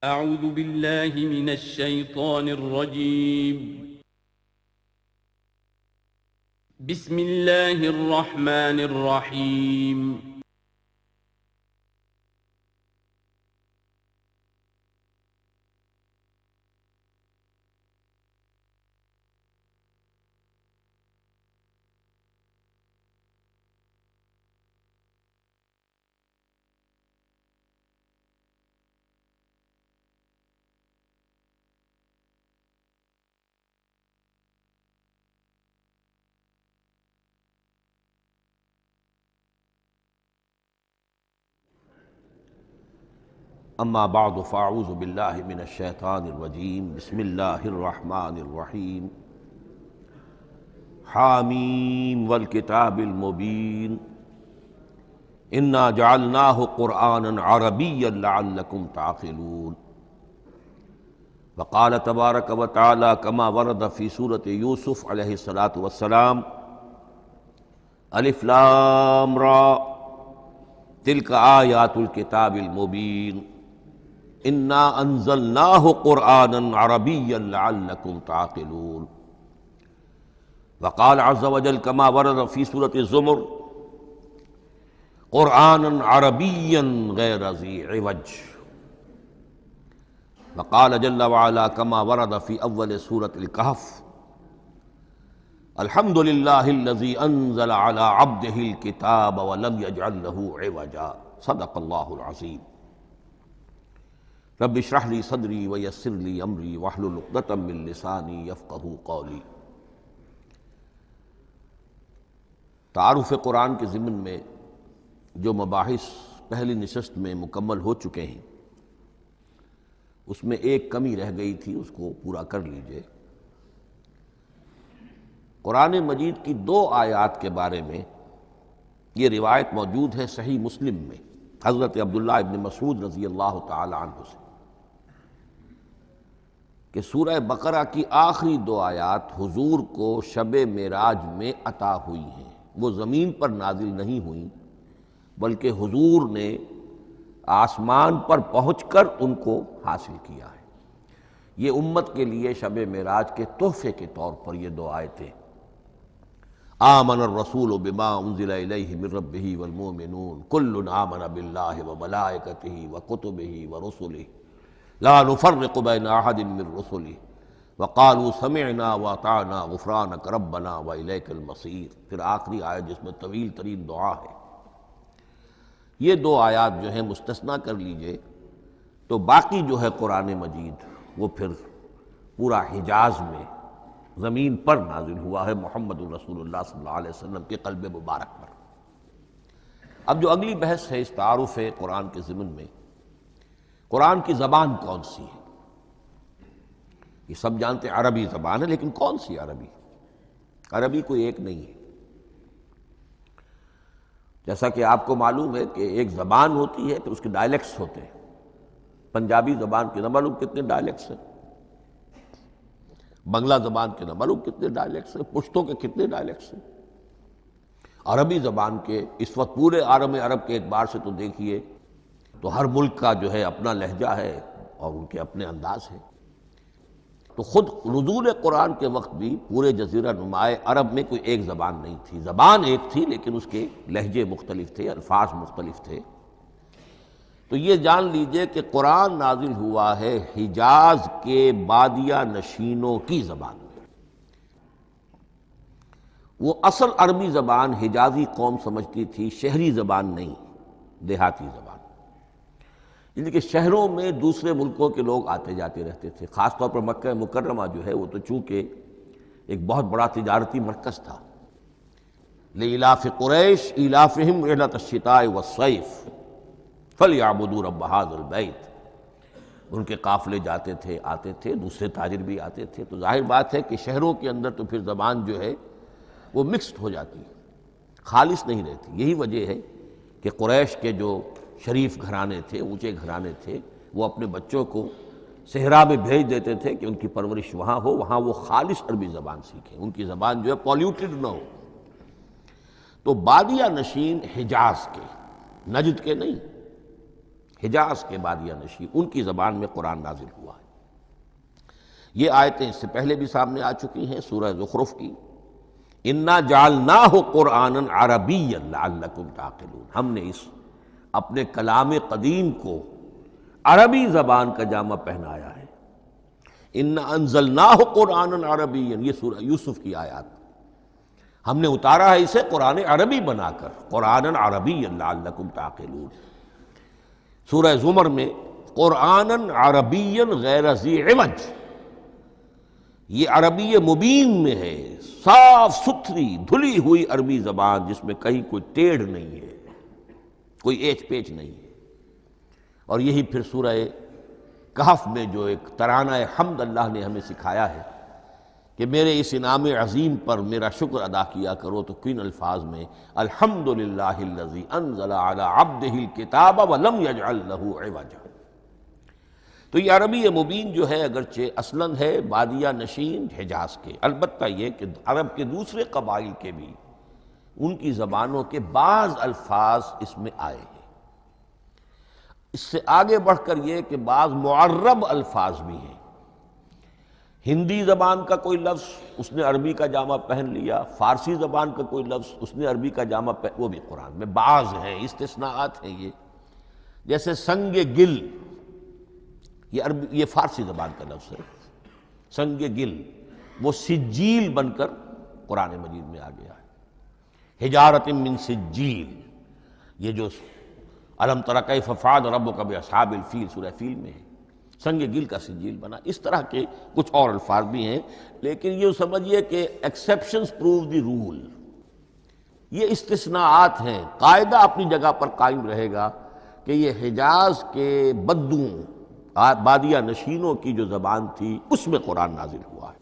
أعوذ بالله من الشيطان الرجيم. بسم الله الرحمن الرحيم. اما بعد فاعوذ باللہ من الشیطان الرجیم بسم اللہ الرحمن الرحیم حامیم والکتاب المبین انا جعلناہ قرآنا عربیا لعلکم تعقلون وقال تبارک وتعالی کما ورد فی سورۃ یوسف علیہ السلام الف لام را تلک آیات الکتاب المبین انا انزلناہ قرآنا عربیا لعلکم تعقلون وقال عز وجل کما ورد فی سورۃ الزمر قرآنا عربیا غیر ذی عوج وقال جل وعلا کما ورد فی اول سورۃ الکہف الحمد للہ الذی انزل علی عبدہ الکتاب ولم یجعل لہ عوجا صدق اللہ العظیم رب اشرح لی صدری ویسر لی امری واحلل عقدۃ من لسانی یفقہوا قولی۔ تعارف قرآن کے ضمن میں جو مباحث پہلی نشست میں مکمل ہو چکے ہیں اس میں ایک کمی رہ گئی تھی، اس کو پورا کر لیجئے۔ قرآن مجید کی 2 آیات کے بارے میں یہ روایت موجود ہے صحیح مسلم میں حضرت عبداللہ ابن مسعود رضی اللہ تعالی عنہ سے کہ سورہ بقرہ کی آخری 2 آیات حضور کو شب معراج میں عطا ہوئی ہیں، وہ زمین پر نازل نہیں ہوئیں بلکہ حضور نے آسمان پر پہنچ کر ان کو حاصل کیا ہے۔ یہ امت کے لیے شب معراج کے تحفے کے طور پر یہ 2 آیتیں آمن الرسول بما انزل الیہ من ربہ والمؤمنون کل آمن باللہ وملائکتہ وکتبہ ورسلہ لا نفرق بین احد من رسلہ وقالوا سمعنا واطعنا غفرانک ربنا والیک المصیر۔ پھر آخری آیت جس میں طویل ترین دعا ہے۔ یہ 2 آیات جو ہیں مستثنیٰ کر لیجئے تو باقی جو ہے قرآن مجید وہ پھر پورا حجاز میں زمین پر نازل ہوا ہے محمد رسول اللہ صلی اللہ علیہ وسلم کے قلب مبارک پر۔ اب جو اگلی بحث ہے اس تعارف قرآن کے ضمن میں، قرآن کی زبان کون سی ہے؟ یہ سب جانتے ہیں عربی زبان ہے، لیکن کون سی عربی؟ عربی کوئی ایک نہیں ہے۔ جیسا کہ آپ کو معلوم ہے کہ ایک زبان ہوتی ہے پھر اس کے ڈائلیکٹس ہوتے ہیں۔ پنجابی زبان کے نہ معلوم کتنے ڈائلیکٹس ہیں، بنگلہ زبان کے نہ معلوم کتنے ڈائلیکٹس ہیں، پشتو کے کتنے ڈائلیکٹس ہیں۔ عربی زبان کے اس وقت پورے عالم عرب کے اعتبار سے تو دیکھیے تو ہر ملک کا جو ہے اپنا لہجہ ہے اور ان کے اپنے انداز ہے۔ تو خود نزول قرآن کے وقت بھی پورے جزیرہ نمائے عرب میں کوئی ایک زبان نہیں تھی، زبان ایک تھی لیکن اس کے لہجے مختلف تھے، الفاظ مختلف تھے۔ تو یہ جان لیجئے کہ قرآن نازل ہوا ہے حجاز کے بادیہ نشینوں کی زبان میں۔ وہ اصل عربی زبان حجازی قوم سمجھتی تھی، شہری زبان نہیں، دیہاتی زبان۔ یعنی کہ شہروں میں دوسرے ملکوں کے لوگ آتے جاتے رہتے تھے، خاص طور پر مکہ مکرمہ جو ہے وہ تو چونکہ ایک بہت بڑا تجارتی مرکز تھا۔ لإلاف قریش ایلافہم رحلۃ الشتاء والصیف فلیعبدوا رب ھذا البیت۔ ان کے قافلے جاتے تھے، آتے تھے، دوسرے تاجر بھی آتے تھے، تو ظاہر بات ہے کہ شہروں کے اندر تو پھر زبان جو ہے وہ مکسڈ ہو جاتی ہے، خالص نہیں رہتی۔ یہی وجہ ہے کہ قریش کے جو شریف گھرانے تھے، اونچے گھرانے تھے، وہ اپنے بچوں کو صحرا میں بھیج دیتے تھے کہ ان کی پرورش وہاں ہو، وہاں وہ خالص عربی زبان سیکھیں، ان کی زبان جو ہے پولیوٹڈ نہ ہو۔ تو بادیہ نشین حجاز کے، نجد کے نہیں، حجاز کے بادیہ نشین، ان کی زبان میں قرآن نازل ہوا ہے۔ یہ آیتیں اس سے پہلے بھی سامنے آ چکی ہیں سورہ زخرف کی، انا جعلناہ قرآنا عربیا لعلکم تعقلون، ہم نے اس اپنے کلام قدیم کو عربی زبان کا جامہ پہنایا ہے۔ انا انزلناہ قرآنا عربیا، یہ سورہ یوسف کی آیات، ہم نے اتارا ہے اسے قرآن عربی بنا کر، قرآنا عربیا لعلکم تعقلون۔ سورہ زمر میں قرآنا عربیا غیر ذی عوج، یہ عربی مبین میں ہے، صاف ستھری دھلی ہوئی عربی زبان جس میں کہیں کوئی ٹیڑھ نہیں ہے، کوئی ایچ پیچ نہیں ہے۔ اور یہی پھر سورہ کہف میں جو ایک ترانہ حمد اللہ نے ہمیں سکھایا ہے کہ میرے اس انعام عظیم پر میرا شکر ادا کیا کرو، تو کن الفاظ میں الحمدللہ الذی انزل علی عبدہ الکتاب ولم یجعل لہ عوجا۔ تو یہ عربی مبین جو ہے اگرچہ اصلاً ہے بادیہ نشین حجاز کے، البتہ یہ کہ عرب کے دوسرے قبائل کے بھی ان کی زبانوں کے بعض الفاظ اس میں آئے ہیں۔ اس سے آگے بڑھ کر یہ کہ بعض معرب الفاظ بھی ہیں، ہندی زبان کا کوئی لفظ اس نے عربی کا جامہ پہن لیا، فارسی زبان کا کوئی لفظ اس نے عربی کا جامہ وہ بھی قرآن میں بعض ہیں، استثناءات ہیں۔ یہ جیسے سنگ گل، یہ فارسی زبان کا لفظ ہے، سنگ گل، وہ سجیل بن کر قرآن مجید میں آ گیا ہے۔ حجارۃ من سجیل، یہ جو الم تر کیف فعل ربک باصحاب الفیل سورہ فیل میں ہے، سنگ گل کا سجیل بنا۔ اس طرح کے کچھ اور الفاظ بھی ہیں، لیکن یہ سمجھیے کہ ایکسیپشنز پروو دی رول، یہ استثناءات ہیں، قاعدہ اپنی جگہ پر قائم رہے گا کہ یہ حجاز کے بدوؤں بادیہ نشینوں کی جو زبان تھی اس میں قرآن نازل ہوا ہے۔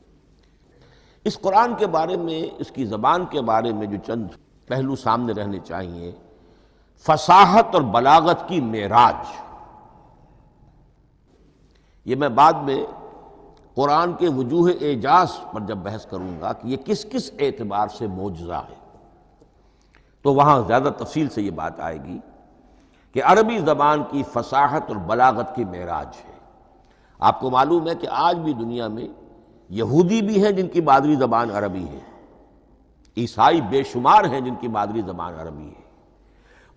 اس قرآن کے بارے میں، اس کی زبان کے بارے میں جو چند پہلو سامنے رہنے چاہیے، فصاحت اور بلاغت کی معراج، یہ میں بعد میں قرآن کے وجوہ اعجاز پر جب بحث کروں گا کہ یہ کس کس اعتبار سے معجزہ ہے، تو وہاں زیادہ تفصیل سے یہ بات آئے گی کہ عربی زبان کی فصاحت اور بلاغت کی معراج ہے۔ آپ کو معلوم ہے کہ آج بھی دنیا میں یہودی بھی ہیں جن کی مادری زبان عربی ہے، عیسائی بے شمار ہیں جن کی مادری زبان عربی ہے،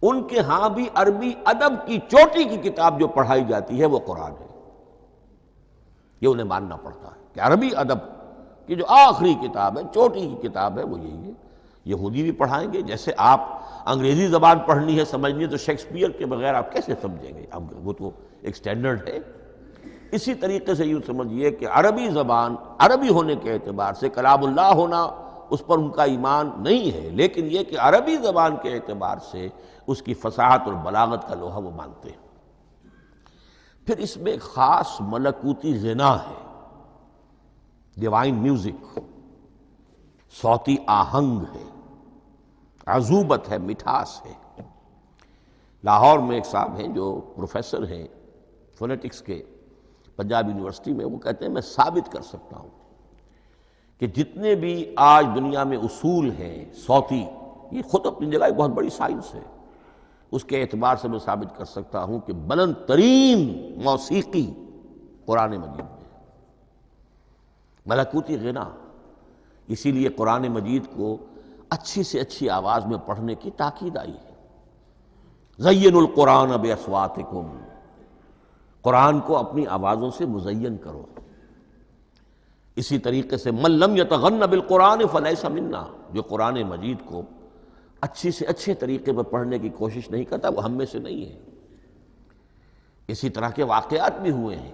ان کے ہاں بھی عربی ادب کی چوٹی کی کتاب جو پڑھائی جاتی ہے وہ قرآن ہے۔ یہ انہیں ماننا پڑتا ہے کہ عربی ادب کی جو آخری کتاب ہے، چوٹی کی کتاب ہے، وہ یہی ہے۔ یہودی بھی پڑھائیں گے، جیسے آپ انگریزی زبان پڑھنی ہے سمجھنی ہے تو شیکسپیئر کے بغیر آپ کیسے سمجھیں گے، اب وہ تو ایک سٹینڈرڈ ہے۔ اسی طریقے سے یوں سمجھیے کہ عربی زبان عربی ہونے کے اعتبار سے کلام اللہ ہونا اس پر ان کا ایمان نہیں ہے، لیکن یہ کہ عربی زبان کے اعتبار سے اس کی فصاحت اور بلاغت کا لوہا وہ مانتے ہیں۔ پھر اس میں ایک خاص ملکوتی غنا ہے، ڈیوائن میوزک، صوتی آہنگ ہے، عذوبت ہے، مٹھاس ہے۔ لاہور میں ایک صاحب ہیں جو پروفیسر ہیں فونیٹکس کے پنجاب یونیورسٹی میں، وہ کہتے ہیں میں ثابت کر سکتا ہوں کہ جتنے بھی آج دنیا میں اصول ہیں صوتی، یہ خود اپنی جگہ ایک بہت بڑی سائنس ہے، اس کے اعتبار سے میں ثابت کر سکتا ہوں کہ بلند ترین موسیقی قرآن مجید میں ہے، ملکوتی غنا۔ اسی لیے قرآن مجید کو اچھی سے اچھی آواز میں پڑھنے کی تاکید آئی ہے۔ زینوا القرآن باصواتکم، قرآن کو اپنی آوازوں سے مزین کرو۔ اسی طریقے سے من لم یتغن بالقرآن فلیس منا، جو قرآن مجید کو اچھی سے اچھے طریقے پر پڑھنے کی کوشش نہیں کرتا وہ ہم میں سے نہیں ہے۔ اسی طرح کے واقعات بھی ہوئے ہیں۔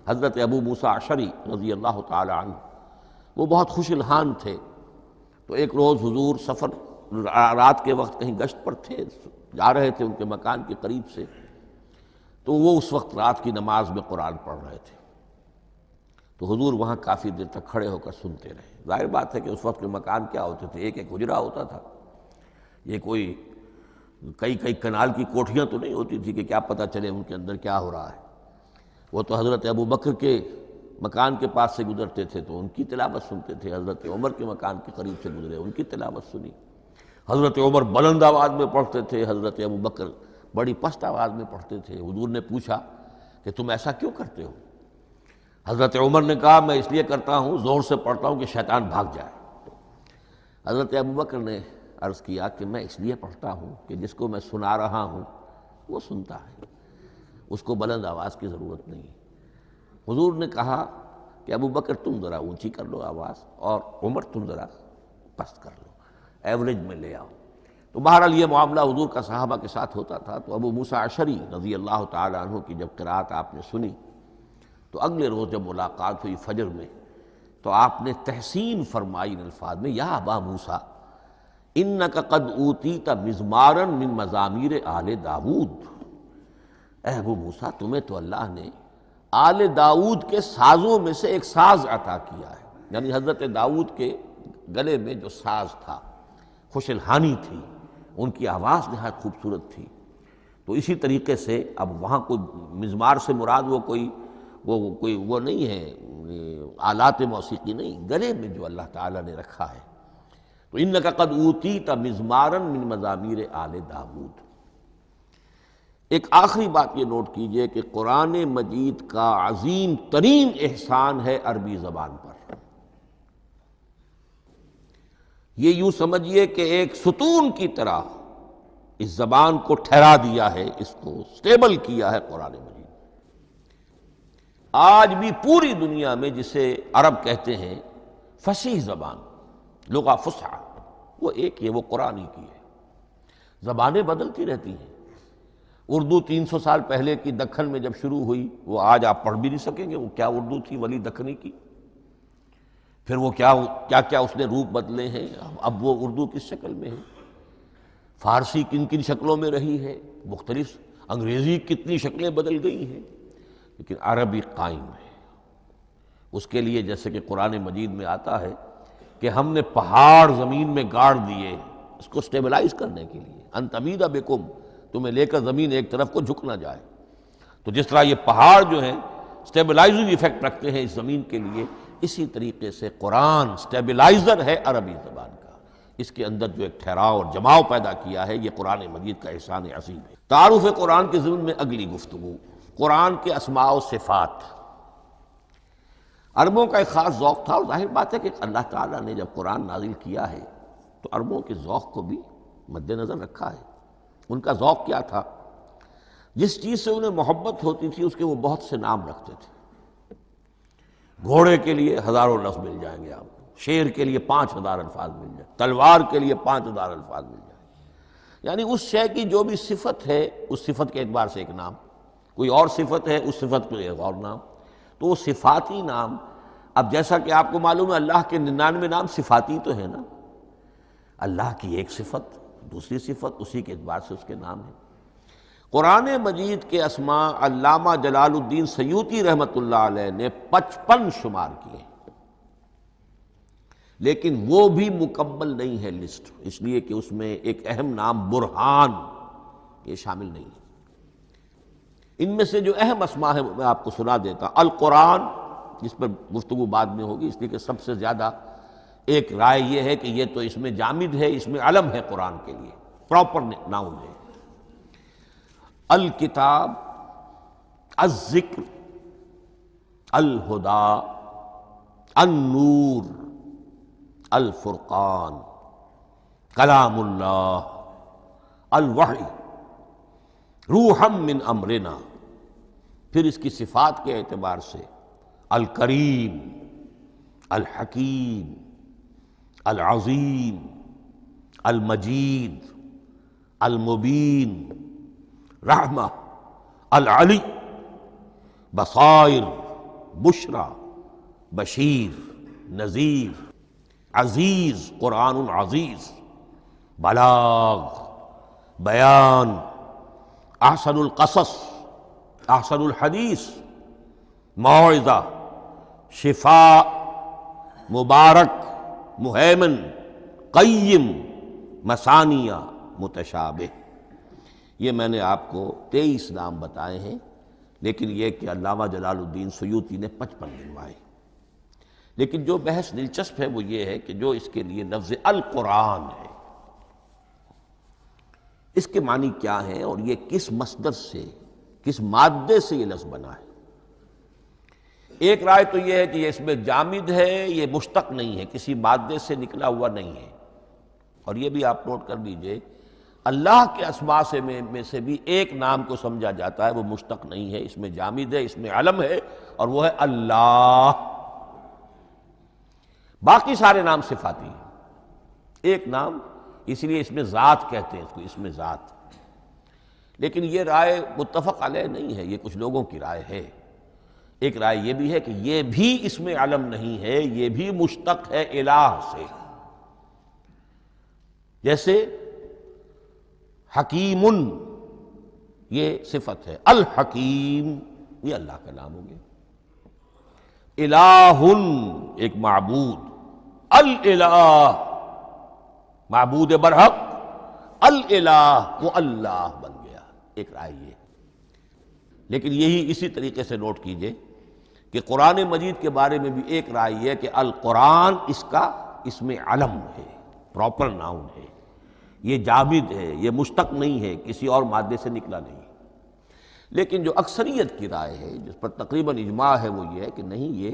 حضرت ابو موسیٰ اشعری رضی اللہ تعالی عنہ، وہ بہت خوش الحان تھے، تو ایک روز حضور سفر رات کے وقت کہیں گشت پر تھے، جا رہے تھے ان کے مکان کے قریب سے، تو وہ اس وقت رات کی نماز میں قرآن پڑھ رہے تھے، تو حضور وہاں کافی دیر تک کھڑے ہو کر سنتے رہے۔ ظاہر بات ہے کہ اس وقت کے مکان کیا ہوتے تھے، ایک ایک حجرہ ہوتا تھا، یہ کوئی کئی کنال کی کوٹھیاں تو نہیں ہوتی تھی کہ کیا پتہ چلے ان کے اندر کیا ہو رہا ہے۔ وہ تو حضرت ابو بکر کے مکان کے پاس سے گزرتے تھے تو ان کی تلاوت سنتے تھے، حضرت عمر کے مکان کے قریب سے گزرے ان کی تلاوت سنی، حضرت عمر بلند آواز میں پڑھتے تھے، حضرت ابو بکر بڑی پست آواز میں پڑھتے تھے۔ حضور نے پوچھا کہ تم ایسا کیوں کرتے ہو؟ حضرت عمر نے کہا میں اس لیے کرتا ہوں، زور سے پڑھتا ہوں کہ شیطان بھاگ جائے۔ حضرت ابوبکر نے عرض کیا کہ میں اس لیے پڑھتا ہوں کہ جس کو میں سنا رہا ہوں وہ سنتا ہے، اس کو بلند آواز کی ضرورت نہیں۔ حضور نے کہا کہ ابوبکر تم ذرا اونچی کر لو آواز، اور عمر تم ذرا پست کر لو، ایوریج میں لے آؤ۔ تو بہرحال یہ معاملہ حضور کا صحابہ کے ساتھ ہوتا تھا۔ تو ابو موسیٰ اشعری رضی اللہ تعالی عنہ کی جب قرأت آپ نے سنی تو اگلے روز جب ملاقات ہوئی فجر میں تو آپ نے تحسین فرمائی ان الفاظ میں، یا ابا موسیٰ انک قد اوتیت مزمارا من مزامیر آل داود، اے ابو موسیٰ تمہیں تو اللہ نے آل داود کے سازوں میں سے ایک ساز عطا کیا ہے، یعنی حضرت داود کے گلے میں جو ساز تھا خوش الحانی تھی، ان کی آواز نہایت خوبصورت تھی۔ تو اسی طریقے سے اب وہاں کوئی مزمار سے مراد وہ نہیں ہے آلات موسیقی نہیں، گلے میں جو اللہ تعالیٰ نے رکھا ہے۔ تو انک قد اوتیت مزمارا من مزامیر آل داود۔ ایک آخری بات یہ نوٹ کیجئے کہ قرآن مجید کا عظیم ترین احسان ہے عربی زبان پر۔ یہ یوں سمجھیے کہ ایک ستون کی طرح اس زبان کو ٹھہرا دیا ہے، اس کو سٹیبل کیا ہے قرآن مجید۔ آج بھی پوری دنیا میں جسے عرب کہتے ہیں فصیح زبان، لغہ فصحی، وہ ایک ہے، وہ قرآن ہی کی ہے۔ زبانیں بدلتی رہتی ہیں۔ اردو 300 سال پہلے کی دکن میں جب شروع ہوئی، وہ آج آپ پڑھ بھی نہیں سکیں گے وہ کیا اردو تھی ولی دکنی کی۔ پھر وہ کیا اس نے روپ بدلے ہیں، اب وہ اردو کس شکل میں ہے، فارسی کن کن شکلوں میں رہی ہے، مختلف انگریزی کتنی شکلیں بدل گئی ہیں، لیکن عربی قائم ہے۔ اس کے لیے جیسے کہ قرآن مجید میں آتا ہے کہ ہم نے پہاڑ زمین میں گاڑ دیے اس کو سٹیبلائز کرنے کے لیے، ان تمید بکم، تمہیں لے کر زمین ایک طرف کو جھک نہ جائے۔ تو جس طرح یہ پہاڑ جو ہیں سٹیبلائزنگ ایفیکٹ رکھتے ہیں اس زمین کے لیے، اسی طریقے سے قرآن سٹیبلائزر ہے عربی زبان کا۔ اس کے اندر جو ایک ٹھہراؤ اور جماؤ پیدا کیا ہے، یہ قرآن مجید کا احسان عظیم ہے۔ تعارف قرآن کے ضمن میں اگلی گفتگو، قرآن کے اسماء و صفات۔ عربوں کا ایک خاص ذوق تھا، اور ظاہر بات ہے کہ اللہ تعالیٰ نے جب قرآن نازل کیا ہے تو عربوں کے ذوق کو بھی مد نظر رکھا ہے۔ ان کا ذوق کیا تھا؟ جس چیز سے انہیں محبت ہوتی تھی اس کے وہ بہت سے نام رکھتے تھے۔ گھوڑے کے لیے ہزاروں لفظ مل جائیں گے آپ کو، شیر کے لیے 5000 الفاظ مل جائیں، تلوار کے لیے 5000 الفاظ مل جائیں، یعنی اس شے کی جو بھی صفت ہے اس صفت کے اعتبار سے ایک نام، کوئی اور صفت ہے اس صفت کو ایک اور نام۔ تو وہ صفاتی نام، اب جیسا کہ آپ کو معلوم ہے اللہ کے 99 نام صفاتی تو ہے نا، اللہ کی ایک صفت دوسری صفت، اسی کے اعتبار سے اس کے نام ہیں۔ قرآن مجید کے اسماء علامہ جلال الدین سیوطی رحمۃ اللہ علیہ نے 55 شمار کیے، لیکن وہ بھی مکمل نہیں ہے لسٹ، اس لیے کہ اس میں ایک اہم نام برہان یہ شامل نہیں ہے۔ ان میں سے جو اہم اسماء ہیں میں آپ کو سنا دیتا۔ القرآن، جس پر گفتگو بعد میں ہوگی، اس لیے کہ سب سے زیادہ ایک رائے یہ ہے کہ یہ تو اس میں جامد ہے، اس میں علم ہے قرآن کے لیے، پراپر ناؤن ہے۔ الکتاب، الذکر، الہدیٰ، النور، الفرقان، کلام اللہ، الوحی، روحا من امرنا۔ پھر اس کی صفات کے اعتبار سے الکریم، الحکیم، العظیم، المجید، المبین، رحمہ، العلی، بصائر، بشرا، بشیر، نذیر، عزیز، قرآن عزیز، بلاغ، بیان، احسن القصص، احسن الحدیث، موعظہ، شفاء، مبارک، مہیمن، قیم، مثانیہ، متشابہ۔ یہ میں نے آپ کو 23 نام بتائے ہیں، لیکن یہ کہ علامہ جلال الدین سیوطی نے 55 گنوائے۔ لیکن جو بحث دلچسپ ہے وہ یہ ہے کہ جو اس کے لیے لفظ القرآن ہے، اس کے معنی کیا ہیں اور یہ کس مصدر سے، کس مادے سے یہ لفظ بنا ہے؟ ایک رائے تو یہ ہے کہ یہ اس میں جامد ہے، یہ مشتق نہیں ہے، کسی مادے سے نکلا ہوا نہیں ہے۔ اور یہ بھی آپ نوٹ کر لیجئے، اللہ کے اسماء میں سے بھی ایک نام کو سمجھا جاتا ہے، وہ مشتق نہیں ہے، اس میں جامد ہے، اس میں علم ہے، اور وہ ہے اللہ۔ باقی سارے نام صفاتی ہیں، ایک نام، اس لیے اس میں ذات کہتے ہیں اس کو، اس میں ذات۔ لیکن یہ رائے متفق علیہ نہیں ہے، یہ کچھ لوگوں کی رائے ہے۔ ایک رائے یہ بھی ہے کہ یہ بھی اس میں علم نہیں ہے، یہ بھی مشتق ہے الہ سے۔ جیسے حکیم، یہ صفت ہے، الحکیم یہ اللہ کا نام ہو گیا۔ الہ ایک معبود، الالہ معبود برحق، الالہ وہ اللہ بن گیا، ایک رائے یہ۔ لیکن یہی اسی طریقے سے نوٹ کیجئے کہ قرآن مجید کے بارے میں بھی ایک رائے یہ ہے کہ القرآن اس میں علم ہے، پراپر ناؤن ہے، یہ جامد ہے، یہ مشتق نہیں ہے، کسی اور مادے سے نکلا نہیں۔ لیکن جو اکثریت کی رائے ہے، جس پر تقریباً اجماع ہے، وہ یہ ہے کہ نہیں، یہ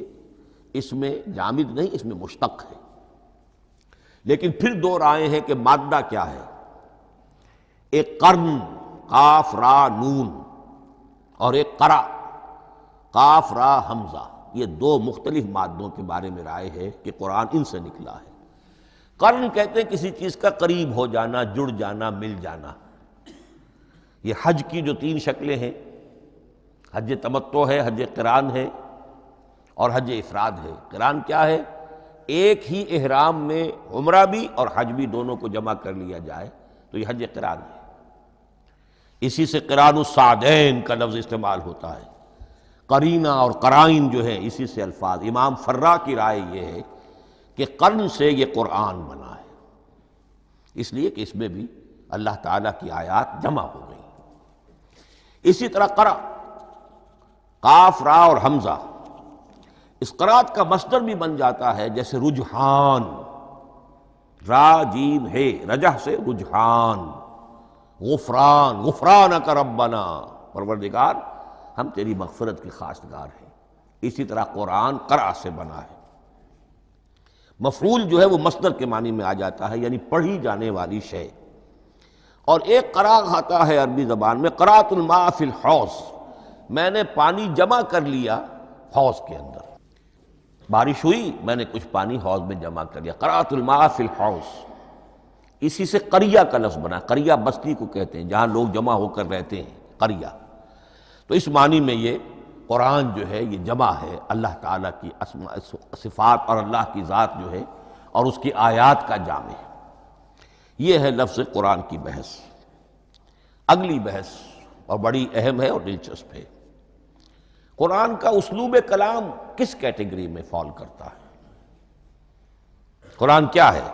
اس میں جامد نہیں، اس میں مشتق ہے۔ لیکن پھر دو رائے ہیں کہ مادہ کیا ہے۔ ایک قرن، قاف را نون، اور ایک قرا، قاف را حمزہ، یہ دو مختلف مادوں کے بارے میں رائے ہے کہ قرآن ان سے نکلا ہے۔ قرن کہتے ہیں کسی چیز کا قریب ہو جانا، جڑ جانا، مل جانا۔ یہ حج کی جو تین شکلیں ہیں، حج تمتع ہے، حج قران ہے، اور حج افراد ہے۔ قران کیا ہے؟ ایک ہی احرام میں عمرہ بھی اور حج بھی دونوں کو جمع کر لیا جائے تو یہ حج قران ہے۔ اسی سے قران الصعدین کا لفظ استعمال ہوتا ہے۔ قرینہ اور قرائن جو ہے اسی سے الفاظ۔ امام فرا کی رائے یہ ہے کہ قرن سے یہ قرآن بنا ہے، اس لیے کہ اس میں بھی اللہ تعالیٰ کی آیات جمع ہو گئی۔ اسی طرح قرأ، قاف را اور حمزہ، اس قرات کا مصدر بھی بن جاتا ہے، جیسے رجحان، را جیم ہے، رجح سے رجحان۔ غفران، غفرانک ربنا، پروردگار ہم تیری مغفرت کے خواستگار ہیں۔ اسی طرح قرآن قرأ سے بنا ہے۔ مفعول جو ہے وہ مصدر کے معنی میں آ جاتا ہے، یعنی پڑھی جانے والی شے۔ اور ایک قرأ آتا ہے عربی زبان میں، قرأت الماء فی الحوض، میں نے پانی جمع کر لیا حوض کے اندر۔ بارش ہوئی، میں نے کچھ پانی حوض میں جمع کر لیا، قرأت الماء فی الحوض۔ اسی سے قریہ کا لفظ بنا، قریہ بستی کو کہتے ہیں جہاں لوگ جمع ہو کر رہتے ہیں، قریہ۔ تو اس معنی میں یہ قرآن جو ہے یہ جمع ہے اللہ تعالیٰ کی اسماء صفات اور اللہ کی ذات جو ہے اور اس کی آیات کا جامع ہے۔ یہ ہے لفظ قرآن کی بحث۔ اگلی بحث اور بڑی اہم ہے اور دلچسپ ہے، قرآن کا اسلوب کلام کس کیٹیگری میں فال کرتا ہے؟ قرآن کیا ہے؟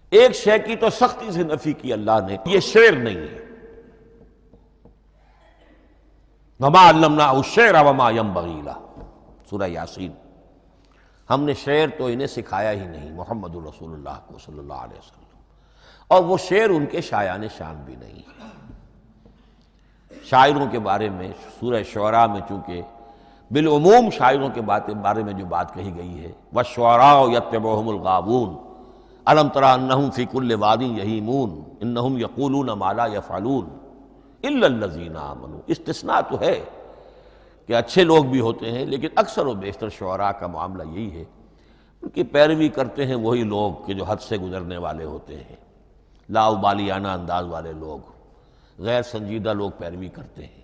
ایک شے کی تو سختی سے نفی کی اللہ نے، یہ شعر نہیں ہے۔ وَمَا عَلَّمْنَاهُ الشِّعْرَ وَمَا يَنبَغِي لَهُ، سورہ یاسین۔ ہم نے شعر تو انہیں سکھایا ہی نہیں محمد الرسول اللہ کو صلی اللہ علیہ وسلم، اور وہ شعر ان کے شایان شان بھی نہیں ہے۔ شاعروں کے بارے میں سورہ شعراء میں چونکہ بالعموم شاعروں کے بارے میں جو بات کہی گئی ہے، وَالشُّعَرَاءُ يَتَّبِعُهُمُ الْغَاوُونَ أَلَمْ تَرَ أَنَّهُمْ فِي كُلِّ وَادٍ يَهِيمُونَ إِنَّهُمْ يَقُولُونَ مَا لَا يَفْعَلُونَ إِلَّا الَّذِينَ آمَنُوا۔ استثناء تو ہے کہ اچھے لوگ بھی ہوتے ہیں، لیکن اکثر و بیشتر شعراء کا معاملہ یہی ہے، ان کی پیروی کرتے ہیں وہی لوگ کہ جو حد سے گزرنے والے ہوتے ہیں، لا ابالیانہ انداز والے لوگ، غیر سنجیدہ لوگ پیروی کرتے ہیں۔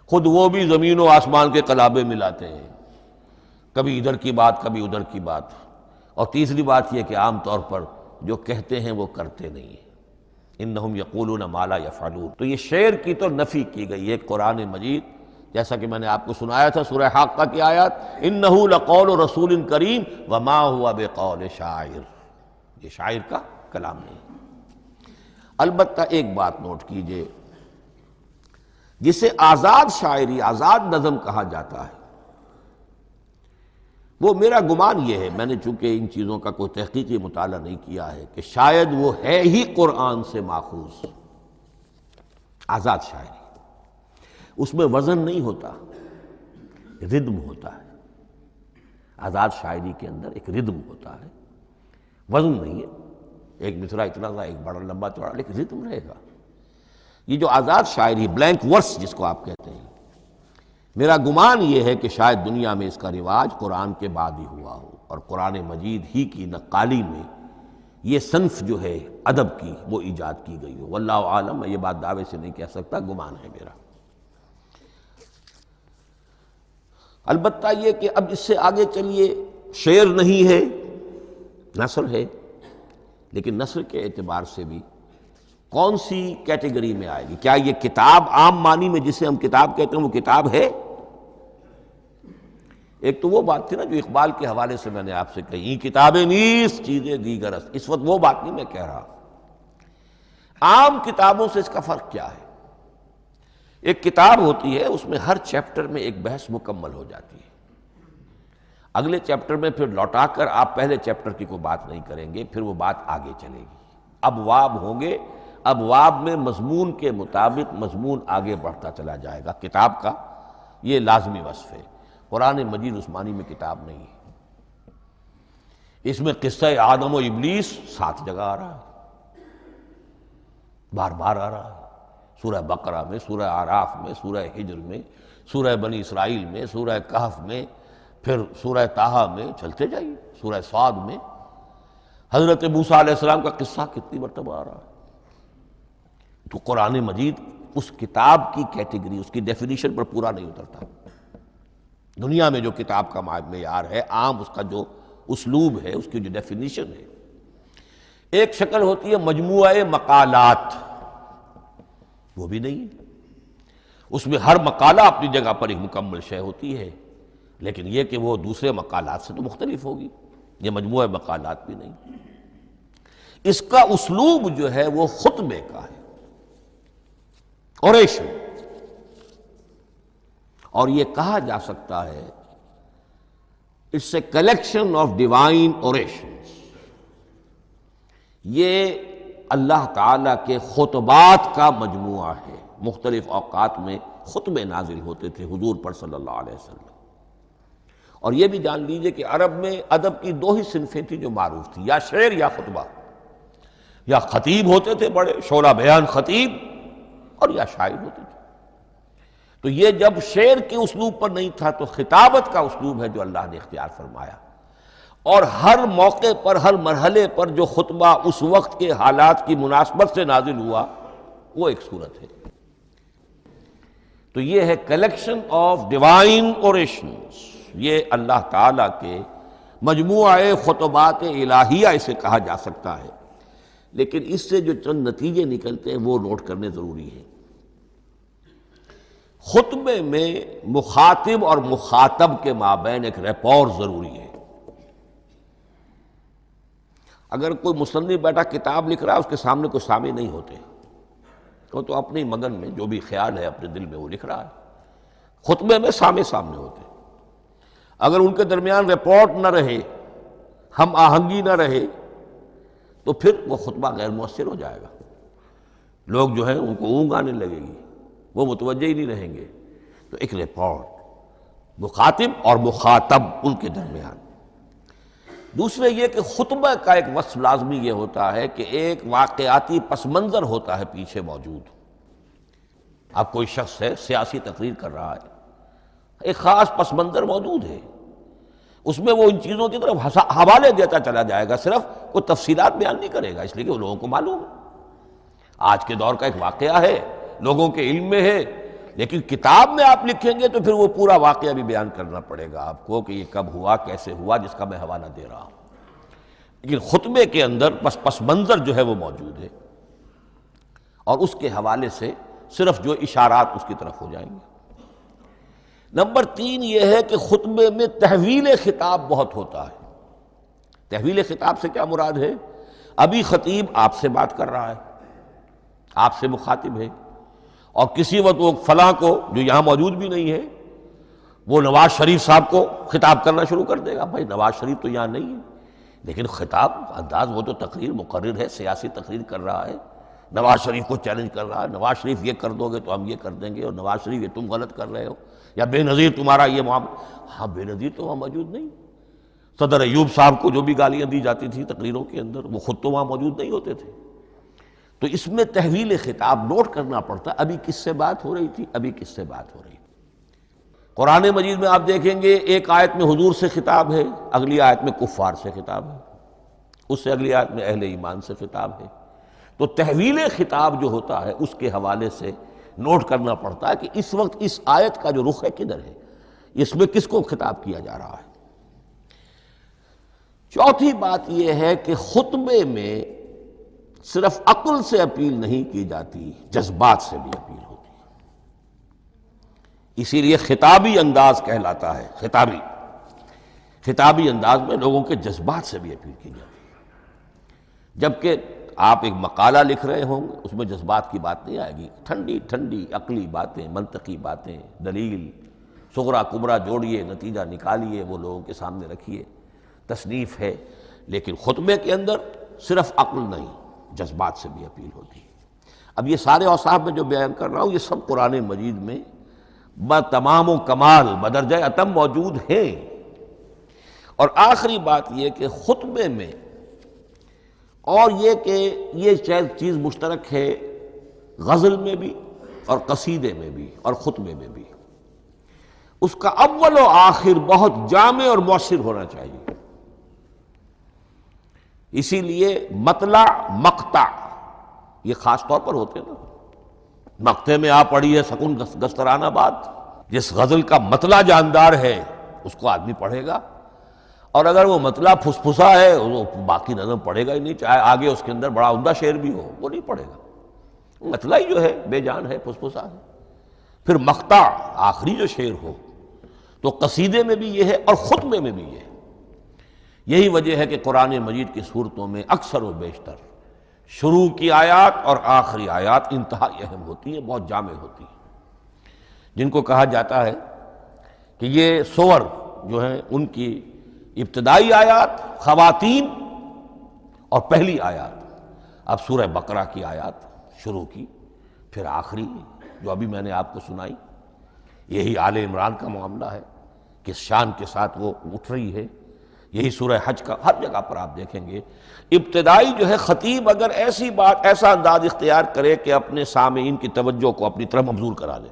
خود وہ بھی زمین و آسمان کے قلابے ملاتے ہیں، کبھی ادھر کی بات کبھی ادھر کی بات۔ اور تیسری بات یہ کہ عام طور پر جو کہتے ہیں وہ کرتے نہیں ہیں، انہم یقولون ما لا یفعلون۔ تو یہ شعر کی تو نفی کی گئی ہے قرآن مجید، جیسا کہ میں نے آپ کو سنایا تھا سورہ حاقہ کی آیات، انہ لقول رسول کریم وما ہوا بقول شاعر، یہ شاعر کا کلام نہیں۔ البتہ ایک بات نوٹ کیجئے، جسے آزاد شاعری، آزاد نظم کہا جاتا ہے، وہ میرا گمان یہ ہے، میں نے چونکہ ان چیزوں کا کوئی تحقیقی مطالعہ نہیں کیا ہے، کہ شاید وہ ہے ہی قرآن سے ماخوذ آزاد شاعری۔ اس میں وزن نہیں ہوتا، ردم ہوتا ہے۔ آزاد شاعری کے اندر ایک ردم ہوتا ہے، وزن نہیں ہے، ایک مصرع اتنا سا، ایک بڑا لمبا چوڑا، لیکن ردم رہے گا۔ یہ جو آزاد شاعری، بلینک ورس جس کو آپ کہتے ہیں، میرا گمان یہ ہے کہ شاید دنیا میں اس کا رواج قرآن کے بعد ہی ہوا ہو، اور قرآن مجید ہی کی نقالی میں یہ صنف جو ہے ادب کی وہ ایجاد کی گئی ہو۔ واللہ عالم، میں یہ بات دعوے سے نہیں کہہ سکتا، گمان ہے میرا۔ البتہ یہ کہ اب اس سے آگے چلیے، شعر نہیں ہے، نثر ہے، لیکن نثر کے اعتبار سے بھی کون سی کیٹیگری میں آئے گی؟ کیا یہ کتاب عام معنی میں جسے ہم کتاب کہتے ہیں وہ کتاب ہے؟ ایک تو وہ بات تھی نا جو اقبال کے حوالے سے میں نے آپ سے کہی، کتابیں نیست چیزیں دیگر است، اس وقت وہ بات نہیں میں کہہ رہا۔ عام کتابوں سے اس کا فرق کیا ہے؟ ایک کتاب ہوتی ہے، اس میں ہر چیپٹر میں ایک بحث مکمل ہو جاتی ہے، اگلے چیپٹر میں پھر لوٹا کر آپ پہلے چیپٹر کی کوئی بات نہیں کریں گے، پھر وہ بات آگے چلے گی، ابواب ہوں گے، ابواب میں مضمون کے مطابق مضمون آگے بڑھتا چلا جائے گا۔ کتاب کا یہ لازمی وصف ہے۔ قرآن مجید عثمانی میں کتاب نہیں ہے، اس میں قصہ آدم و ابلیس 7 جگہ آ رہا ہے، بار بار آ رہا ہے، سورہ بقرہ میں، سورہ اعراف میں، سورہ ہجر میں، سورہ بنی اسرائیل میں، سورہ کہف میں، پھر سورہ طٰہٰ میں، چلتے جائیے، سورہ صاد میں حضرت موسیٰ علیہ السلام کا قصہ کتنی مرتبہ آ رہا ہے۔ تو قرآن مجید اس کتاب کی کیٹیگری، اس کی ڈیفینیشن پر پورا نہیں اترتا۔ دنیا میں جو کتاب کا معیار ہے، عام اس کا جو اسلوب ہے، اس کی جو ڈیفینیشن ہے، ایک شکل ہوتی ہے مجموعہ مقالات، وہ بھی نہیں ہے، اس میں ہر مقالہ اپنی جگہ پر ایک مکمل شے ہوتی ہے، لیکن یہ کہ وہ دوسرے مقالات سے تو مختلف ہوگی، یہ مجموعہ مقالات بھی نہیں۔ اس کا اسلوب جو ہے وہ خطبے کا ہے، اوریشن، اور یہ کہا جا سکتا ہے it's a collection of divine orations. یہ اللہ تعالیٰ کے خطبات کا مجموعہ ہے۔ مختلف اوقات میں خطبے نازل ہوتے تھے حضور پر صلی اللہ علیہ وسلم، اور یہ بھی جان لیجئے کہ عرب میں ادب کی 2 ہی صنفیں تھیں جو معروف تھیں، یا شعر یا خطبہ، یا خطیب ہوتے تھے بڑے شعلہ بیان خطیب، اور یا شاعر ہوتے تھے۔ تو یہ جب شعر کے اسلوب پر نہیں تھا تو خطابت کا اسلوب ہے جو اللہ نے اختیار فرمایا، اور ہر موقع پر، ہر مرحلے پر جو خطبہ اس وقت کے حالات کی مناسبت سے نازل ہوا وہ ایک صورت ہے۔ تو یہ ہے کلیکشن آف ڈیوائن اوریشنز، یہ اللہ تعالیٰ کے مجموعہ خطبات الہیہ اسے کہا جا سکتا ہے، لیکن اس سے جو چند نتیجے نکلتے ہیں وہ نوٹ کرنے ضروری ہیں۔ خطبے میں مخاطب اور مخاطب کے مابین ایک ریپور ضروری ہے۔ اگر کوئی مصنف بیٹا کتاب لکھ رہا ہے، اس کے سامنے کوئی سامع نہیں ہوتے، وہ تو اپنی مگن میں جو بھی خیال ہے اپنے دل میں وہ لکھ رہا ہے۔ خطبے میں سامنے ہوتے، اگر ان کے درمیان رپورٹ نہ رہے، ہم آہنگی نہ رہے، تو پھر وہ خطبہ غیر مؤثر ہو جائے گا، لوگ جو ہیں ان کو اونگ آنے لگے گی، وہ متوجہ ہی نہیں رہیں گے۔ تو ایک رپورٹ مخاطب اور مخاطب ان کے درمیان۔ دوسرے یہ کہ خطبہ کا ایک وصف لازمی یہ ہوتا ہے کہ ایک واقعاتی پس منظر ہوتا ہے پیچھے موجود۔ اب کوئی شخص ہے سیاسی تقریر کر رہا ہے، ایک خاص پس منظر موجود ہے، اس میں وہ ان چیزوں کی طرف حوالے دیتا چلا جائے گا، صرف کوئی تفصیلات بیان نہیں کرے گا، اس لیے کہ وہ لوگوں کو معلوم ہے آج کے دور کا ایک واقعہ ہے، لوگوں کے علم میں ہے، لیکن کتاب میں آپ لکھیں گے تو پھر وہ پورا واقعہ بھی بیان کرنا پڑے گا آپ کو کہ یہ کب ہوا، کیسے ہوا، جس کا میں حوالہ دے رہا ہوں۔ لیکن خطبے کے اندر پس منظر جو ہے وہ موجود ہے، اور اس کے حوالے سے صرف جو اشارات اس کی طرف ہو جائیں گے۔ نمبر 3 یہ ہے کہ خطبے میں تحویل خطاب بہت ہوتا ہے۔ تحویل خطاب سے کیا مراد ہے؟ ابھی خطیب آپ سے بات کر رہا ہے، آپ سے مخاطب ہے، اور کسی وقت وہ فلاں کو جو یہاں موجود بھی نہیں ہے وہ نواز شریف صاحب کو خطاب کرنا شروع کر دے گا. بھائی نواز شریف تو یہاں نہیں ہے، لیکن خطاب انداز وہ تو تقریر مقرر ہے، سیاسی تقریر کر رہا ہے، نواز شریف کو چیلنج کر رہا ہے. نواز شریف یہ کر دو گے تو ہم یہ کر دیں گے، اور نواز شریف یہ تم غلط کر رہے ہو، یا بے نظیر تمہارا یہ معاملہ. ہاں بے نظیر تو وہاں موجود نہیں. صدر ایوب صاحب کو جو بھی گالیاں دی جاتی تھیں تقریروں کے اندر، وہ خود تو وہاں موجود نہیں ہوتے تھے. تو اس میں تحویل خطاب نوٹ کرنا پڑتا. ابھی کس سے بات ہو رہی تھی، ابھی کس سے بات ہو رہی تھی. قرآن مجید میں آپ دیکھیں گے ایک آیت میں حضور سے خطاب ہے، اگلی آیت میں کفار سے خطاب ہے، اس سے اگلی آیت میں اہل ایمان سے خطاب ہے. تو تحویل خطاب جو ہوتا ہے اس کے حوالے سے نوٹ کرنا پڑتا ہے کہ اس وقت اس آیت کا جو رخ ہے کدھر ہے، اس میں کس کو خطاب کیا جا رہا ہے. چوتھی بات یہ ہے کہ خطبے میں صرف عقل سے اپیل نہیں کی جاتی، جذبات سے بھی اپیل ہوتی ہے. اسی لیے خطابی انداز کہلاتا ہے. خطابی انداز میں لوگوں کے جذبات سے بھی اپیل کی جاتی ہے. جبکہ آپ ایک مقالہ لکھ رہے ہوں گے اس میں جذبات کی بات نہیں آئے گی. ٹھنڈی ٹھنڈی عقلی باتیں، منطقی باتیں، دلیل صغرا کبرا جوڑیے، نتیجہ نکالیے، وہ لوگوں کے سامنے رکھیے، تصنیف ہے. لیکن خطبے کے اندر صرف عقل نہیں، جذبات سے بھی اپیل ہوتی ہے. اب یہ سارے اوصاف میں جو بیان کر رہا ہوں یہ سب قرآن مجید میں بتمام و کمال بدرجہ اتم موجود ہیں. اور آخری بات یہ کہ خطبے میں، اور یہ کہ یہ چیز مشترک ہے غزل میں بھی اور قصیدے میں بھی اور خطبے میں بھی، اس کا اول و آخر بہت جامع اور مؤثر ہونا چاہیے. اسی لیے مطلع مقطع یہ خاص طور پر ہوتے ہیں نا. مقطع میں آپ پڑھی ہے سکون گسترانہ بات، جس غزل کا مطلع جاندار ہے اس کو آدمی پڑھے گا، اور اگر وہ مطلع پھسپھسا ہے وہ باقی نظم پڑھے گا ہی نہیں، چاہے آگے اس کے اندر بڑا عمدہ شعر بھی ہو وہ نہیں پڑھے گا. مطلع ہی جو ہے بے جان ہے، پھسپھسا ہے. پھر مقطع آخری جو شعر ہو، تو قصیدے میں بھی یہ ہے اور خطبے میں بھی یہ ہے. یہی وجہ ہے کہ قرآن مجید کی صورتوں میں اکثر و بیشتر شروع کی آیات اور آخری آیات انتہائی اہم ہوتی ہیں، بہت جامع ہوتی ہیں، جن کو کہا جاتا ہے کہ یہ سور جو ہیں ان کی ابتدائی آیات، خواتین اور پہلی آیات. اب سورہ بقرہ کی آیات شروع کی، پھر آخری جو ابھی میں نے آپ کو سنائی، یہی آل عمران کا معاملہ ہے، کس شان کے ساتھ وہ اٹھ رہی ہے. یہی سورہ حج کا ہر جگہ پر آپ دیکھیں گے ابتدائی جو ہے خطیب اگر ایسی بات، ایسا انداز اختیار کرے کہ اپنے سامعین کی توجہ کو اپنی طرف مبذول کرا دے،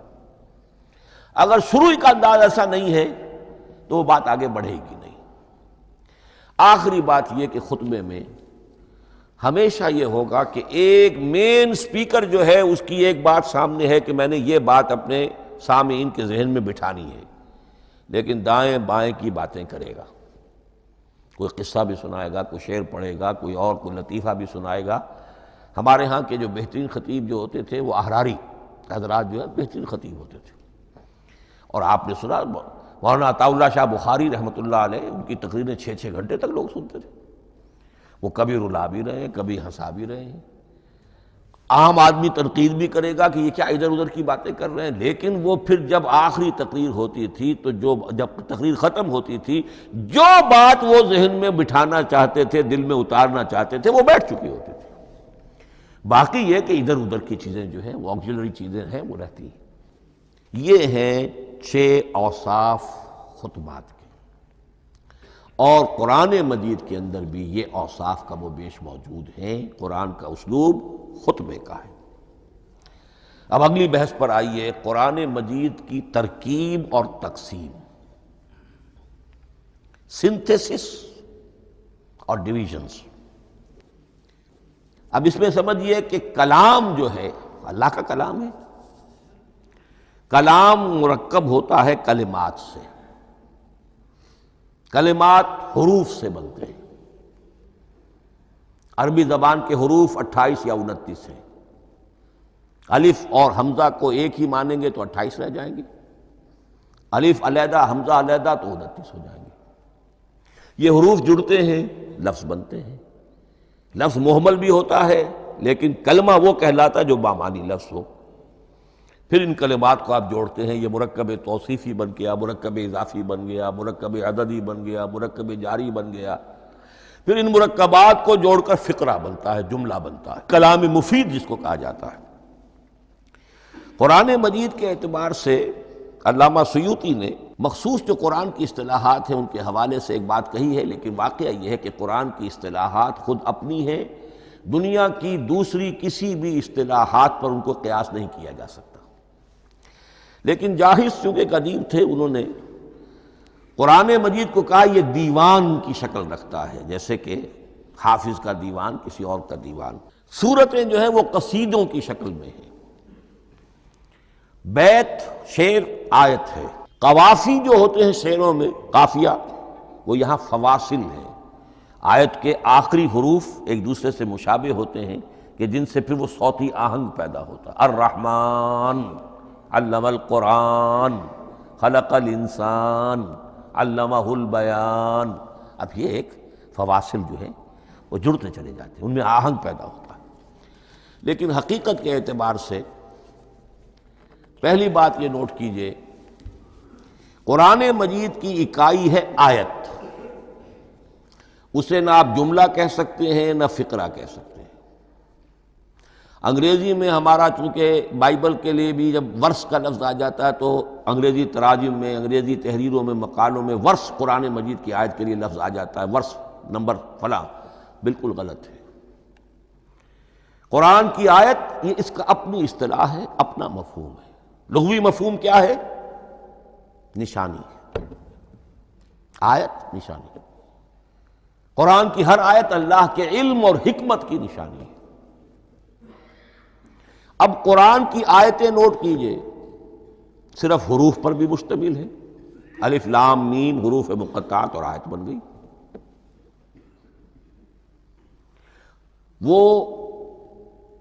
اگر شروع کا انداز ایسا نہیں ہے تو وہ بات آگے بڑھے گی نہیں. آخری بات یہ کہ خطبے میں ہمیشہ یہ ہوگا کہ ایک مین سپیکر جو ہے اس کی ایک بات سامنے ہے کہ میں نے یہ بات اپنے سامعین کے ذہن میں بٹھانی ہے، لیکن دائیں بائیں کی باتیں کرے گا. کوئی قصہ بھی سنائے گا، کوئی شعر پڑھے گا، کوئی لطیفہ بھی سنائے گا. ہمارے ہاں کے جو بہترین خطیب جو ہوتے تھے وہ احراری حضرات جو ہے بہترین خطیب ہوتے تھے. اور آپ نے سنا مولانا عطا اللہ شاہ بخاری رحمۃ اللہ علیہ، ان کی تقریریں 6 گھنٹے تک لوگ سنتے تھے. وہ کبھی رلا بھی رہے ہیں، کبھی ہنسا بھی رہے ہیں. عام آدمی تنقید بھی کرے گا کہ یہ کیا ادھر ادھر کی باتیں کر رہے ہیں، لیکن وہ پھر جب آخری تقریر ہوتی تھی تو جب تقریر ختم ہوتی تھی، جو بات وہ ذہن میں بٹھانا چاہتے تھے، دل میں اتارنا چاہتے تھے، وہ بیٹھ چکی ہوتی تھی. باقی یہ کہ ادھر ادھر کی چیزیں جو ہیں وہ آکسیلری چیزیں ہیں وہ رہتی ہیں. یہ ہیں 6 اوصاف خطبات کے، اور قرآن مجید کے اندر بھی یہ اوصاف کم و بیش موجود ہیں. قرآن کا اسلوب خطبے کا ہے. اب اگلی بحث پر آئیے، قرآن مجید کی ترکیب اور تقسیم، سنتھیسس اور ڈویژنز. اب اس میں سمجھیے کہ کلام جو ہے اللہ کا کلام ہے. کلام مرکب ہوتا ہے کلمات سے. کلمات حروف سے بنتے ہیں. عربی زبان کے حروف 28 یا 29 ہیں. الف اور حمزہ کو ایک ہی مانیں گے تو 28 رہ جائیں گے. الف علیحدہ حمزہ علیحدہ تو 29 ہو جائیں گے. یہ حروف جڑتے ہیں، لفظ بنتے ہیں. لفظ محمل بھی ہوتا ہے لیکن کلمہ وہ کہلاتا ہے جو بامانی لفظ ہو. پھر ان کلمات کو آپ جوڑتے ہیں، یہ مرکب توصیفی بن گیا، مرکب اضافی بن گیا، مرکب عددی بن گیا، مرکب جاری بن گیا، پھر ان مرکبات کو جوڑ کر فقرہ بنتا ہے، جملہ بنتا ہے، کلام مفید جس کو کہا جاتا ہے۔ قرآن مجید کے اعتبار سے علامہ سیوطی نے مخصوص جو قرآن کی اصطلاحات ہیں ان کے حوالے سے ایک بات کہی ہے، لیکن واقعہ یہ ہے کہ قرآن کی اصطلاحات خود اپنی ہیں، دنیا کی دوسری کسی بھی اصطلاحات پر ان کو قیاس نہیں کیا جا سکتا۔ لیکن جاہز چونکہ قدیم تھے، انہوں نے قرآن مجید کو کہا یہ دیوان کی شکل رکھتا ہے، جیسے کہ حافظ کا دیوان، کسی اور کا دیوان۔ سورتیں جو ہیں وہ قصیدوں کی شکل میں ہیں، بیت شعر آیت ہے، قوافی جو ہوتے ہیں شعروں میں قافیہ، وہ یہاں فواصل ہیں، آیت کے آخری حروف ایک دوسرے سے مشابہ ہوتے ہیں کہ جن سے پھر وہ صوتی آہنگ پیدا ہوتا ہے۔ الرحمن علم القرآن خلق الانسان علمہ البیان۔ اب یہ ایک فواصل جو ہیں وہ جڑتے چلے جاتے ہیں، ان میں آہنگ پیدا ہوتا ہے۔ لیکن حقیقت کے اعتبار سے پہلی بات یہ نوٹ کیجئے، قرآن مجید کی اکائی ہے آیت، اسے نہ آپ جملہ کہہ سکتے ہیں نہ فقرہ کہہ سکتے ہیں۔ انگریزی میں ہمارا چونکہ بائبل کے لیے بھی جب ورس کا لفظ آ جاتا ہے تو انگریزی تراجم میں، انگریزی تحریروں میں، مقالوں میں ورس قرآن مجید کی آیت کے لیے لفظ آ جاتا ہے، ورس نمبر فلاں، بالکل غلط ہے۔ قرآن کی آیت یہ اس کا اپنی اصطلاح ہے، اپنا مفہوم ہے۔ لغوی مفہوم کیا ہے؟ نشانی، آیت نشانی۔ قرآن کی ہر آیت اللہ کے علم اور حکمت کی نشانی ہے۔ اب قرآن کی آیتیں نوٹ کیجئے، صرف حروف پر بھی مشتمل ہے، الف لام میم حروف مقطعات اور آیت بن گئی۔ وہ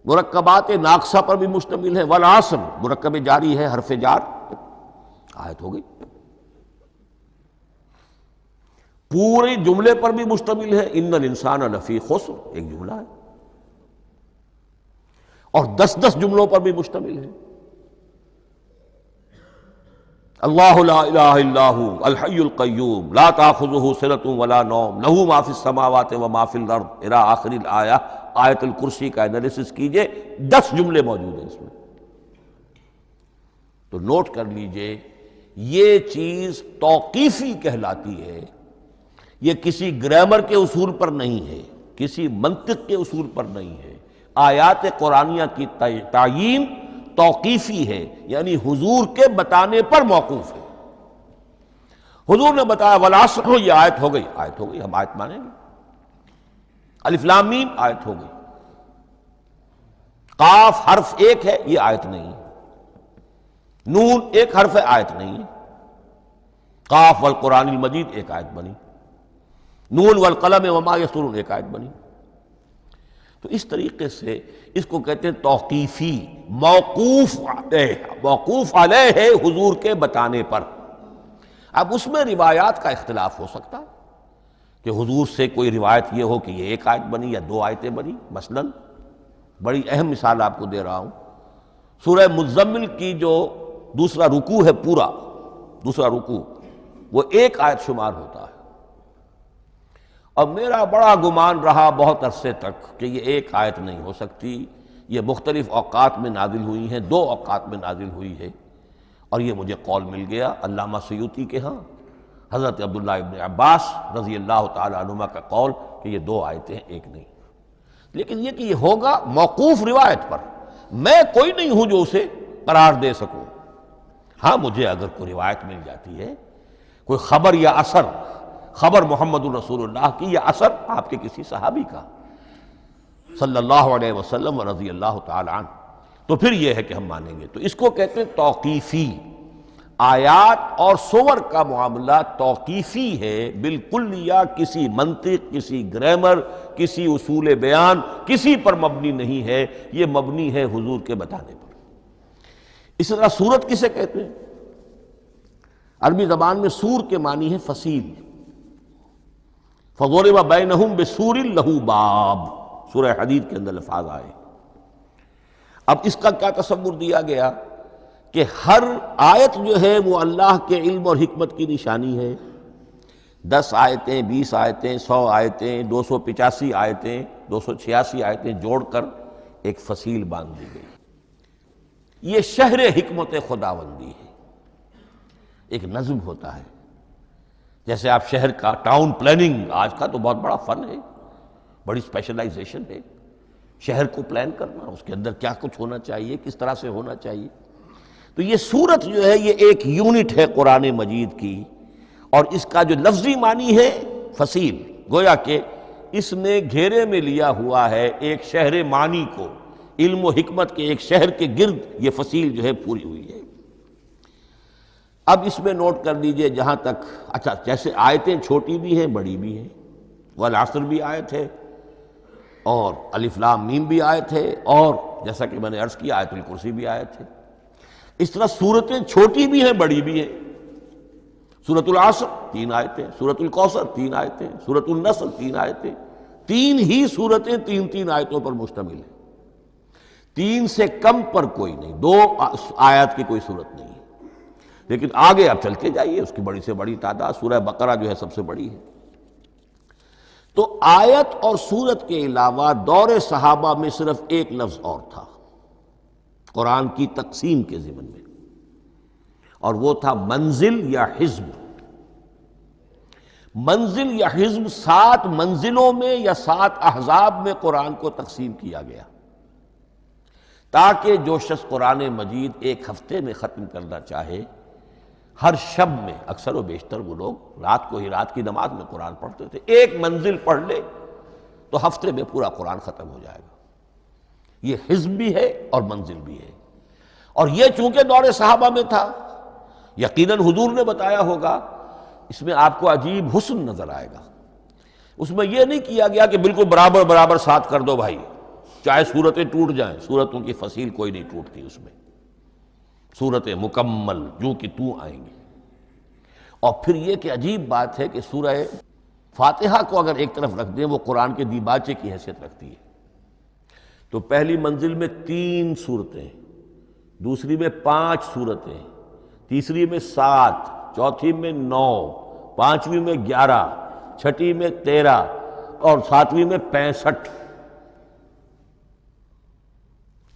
مرکبات ناقصہ پر بھی مشتمل ہے، والعصر مرکب جاری ہے، حرف جار، آیت ہو گئی۔ پورے جملے پر بھی مشتمل ہے، ان الانسان لفی خسر، ایک جملہ ہے، اور 10 جملوں پر بھی مشتمل ہے۔ اللہ لا الہ الا ھو الحی القیوم لا تاخذہ سنۃ ولا نوم لہ ما فی السماوات و ما فی الارض الی آخر الآیہ۔ آیت الکرسی کا انالیسس کیجئے، 10 جملے موجود ہیں اس میں۔ تو نوٹ کر لیجئے، یہ چیز توقیفی کہلاتی ہے، یہ کسی گرامر کے اصول پر نہیں ہے، کسی منطق کے اصول پر نہیں ہے۔ آیات قرآنیہ کی تعیین توقیفی ہے، یعنی حضور کے بتانے پر موقوف ہے۔ حضور نے بتایا والعصر، یہ آیت ہو گئی، آیت ہو گئی، ہم آیت مانیں گے۔ الف لام میم آیت ہو گئی۔ قاف حرف ایک ہے، یہ آیت نہیں ہے۔ نون ایک حرف ہے، آیت نہیں ہے۔ قاف والقرآن المجید ایک آیت بنی، نون والقلم وما یسطرون ایک آیت بنی۔ تو اس طریقے سے اس کو کہتے ہیں توقیفی، موقوف علیہ ہے حضور کے بتانے پر۔ اب اس میں روایات کا اختلاف ہو سکتا ہے کہ حضور سے کوئی روایت یہ ہو کہ یہ ایک آیت بنی یا 2 آیتیں بنی۔ مثلاً بڑی اہم مثال آپ کو دے رہا ہوں، سورہ مزمل کی جو دوسرا رکوع ہے، پورا دوسرا رکوع، وہ ایک آیت شمار ہوتا ہے۔ اب میرا بڑا گمان رہا بہت عرصے تک کہ یہ ایک آیت نہیں ہو سکتی، یہ مختلف اوقات میں نازل ہوئی ہیں، 2 اوقات میں نازل ہوئی ہے، اور یہ مجھے قول مل گیا علامہ سیوطی کے ہاں، حضرت عبداللہ ابن عباس رضی اللہ تعالی عنہما کا قول کہ یہ 2 آیتیں ایک نہیں۔ لیکن یہ کہ یہ ہوگا موقوف روایت پر، میں کوئی نہیں ہوں جو اسے قرار دے سکوں۔ ہاں مجھے اگر کوئی روایت مل جاتی ہے، کوئی خبر یا اثر، خبر محمد رسول اللہ کی یا اثر آپ کے کسی صحابی کا صلی اللہ علیہ وسلم و رضی اللہ تعالی عنہ، تو پھر یہ ہے کہ ہم مانیں گے۔ تو اس کو کہتے ہیں توقیفی۔ آیات اور سور کا معاملہ توقیفی ہے بالکل، یا کسی منطق، کسی گرامر، کسی اصول بیان، کسی پر مبنی نہیں ہے، یہ مبنی ہے حضور کے بتانے پر۔ اس طرح سورت کسے کہتے ہیں؟ عربی زبان میں سور کے معنی ہے فصیل۔ فَضُرِبَ بَيْنَهُمْ بِسُورٍ لَهُ بَابٌ، سورہ حدید کے اندر الفاظ آئے۔ اب اس کا کیا تصور دیا گیا کہ ہر آیت جو ہے وہ اللہ کے علم اور حکمت کی نشانی ہے۔ 10 آیتیں، 20 آیتیں، 100 آیتیں، 285 آیتیں، 286 آیتیں جوڑ کر ایک فصیل باندھ دی گئی۔ یہ شہر حکمت خداوندی ہے، ایک نظم ہوتا ہے۔ جیسے آپ شہر کا ٹاؤن پلاننگ آج کا تو بہت بڑا فن ہے، بڑی اسپیشلائزیشن ہے، شہر کو پلان کرنا، اس کے اندر کیا کچھ ہونا چاہیے، کس طرح سے ہونا چاہیے۔ تو یہ سورت جو ہے یہ ایک یونٹ ہے قرآن مجید کی، اور اس کا جو لفظی معنی ہے فصیل، گویا کہ اس نے گھیرے میں لیا ہوا ہے ایک شہر معنی کو، علم و حکمت کے ایک شہر کے گرد یہ فصیل جو ہے پوری ہوئی ہے۔ اب اس میں نوٹ کر لیجئے جہاں تک، اچھا جیسے آیتیں چھوٹی بھی ہیں بڑی بھی ہیں، والعصر بھی آیت ہے، اور الف لام میم بھی آیت ہے، اور جیسا کہ میں نے عرض کیا آیت الکرسی بھی آیت ہے۔ اس طرح صورتیں چھوٹی بھی ہیں بڑی بھی ہیں۔ سورۃ العصر 3 آیتیں، سورۃ الکوثر 3 آیتیں، سورۃ النصر 3 آیتیں، 3 ہی صورتیں 3 آیتوں پر مشتمل ہیں۔ 3 سے کم پر کوئی نہیں، 2 آیات کی کوئی صورت نہیں ہے۔ لیکن آگے آپ چل کے جائیے، اس کی بڑی سے بڑی تعداد سورہ بقرہ جو ہے سب سے بڑی ہے۔ تو آیت اور سورت کے علاوہ دور صحابہ میں صرف ایک لفظ اور تھا قرآن کی تقسیم کے ضمن میں، اور وہ تھا منزل یا حزب۔ منزل یا حزب 7 منزلوں میں یا 7 احزاب میں قرآن کو تقسیم کیا گیا، تاکہ جو شخص قرآن مجید ایک ہفتے میں ختم کرنا چاہے، ہر شب میں، اکثر و بیشتر وہ لوگ رات کو ہی رات کی نماز میں قرآن پڑھتے تھے، ایک منزل پڑھ لے تو ہفتے میں پورا قرآن ختم ہو جائے گا۔ یہ حزب بھی ہے اور منزل بھی ہے، اور یہ چونکہ دور صحابہ میں تھا، یقیناً حضور نے بتایا ہوگا، اس میں آپ کو عجیب حسن نظر آئے گا۔ اس میں یہ نہیں کیا گیا کہ بالکل برابر برابر ساتھ کر دو بھائی، چاہے صورتیں ٹوٹ جائیں، صورتوں کی فصیل کوئی نہیں ٹوٹتی، اس میں صورتیں مکمل جو کہ تو آئیں گی۔ اور پھر یہ کہ عجیب بات ہے کہ سورہ فاتحہ کو اگر ایک طرف رکھ دیں، وہ قرآن کے دیباچے کی حیثیت رکھتی ہے، تو پہلی منزل میں 3 صورتیں، دوسری میں 5 صورتیں، تیسری میں 7، چوتھی میں 9، پانچویں میں 11، چھٹی میں 13، اور 7ویں میں 65۔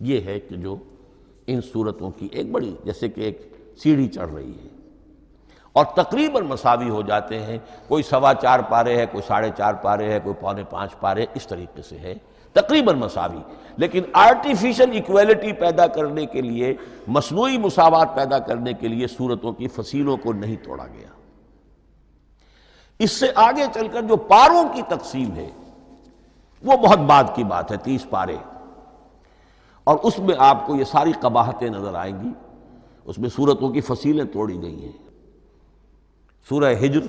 یہ ہے کہ جو ان صورتوں کی ایک بڑی، جیسے کہ ایک سیڑھی چڑھ رہی ہے، اور تقریباً مساوی ہو جاتے ہیں، کوئی 4.25 پارے ہے، کوئی 4.5 پارے ہے، کوئی 4.25 پارے، اس طریقے سے ہے، تقریباً مساوی۔ لیکن آرٹیفیشل ایکویلٹی پیدا کرنے کے لیے، مصنوعی مساوات پیدا کرنے کے لیے صورتوں کی فصیلوں کو نہیں توڑا گیا۔ اس سے آگے چل کر جو پاروں کی تقسیم ہے وہ بہت بعد کی بات ہے، 30 پارے، اور اس میں آپ کو یہ ساری قباحتیں نظر آئیں گی۔ اس میں صورتوں کی فصیلیں توڑی گئی ہیں۔ سورہ ہجر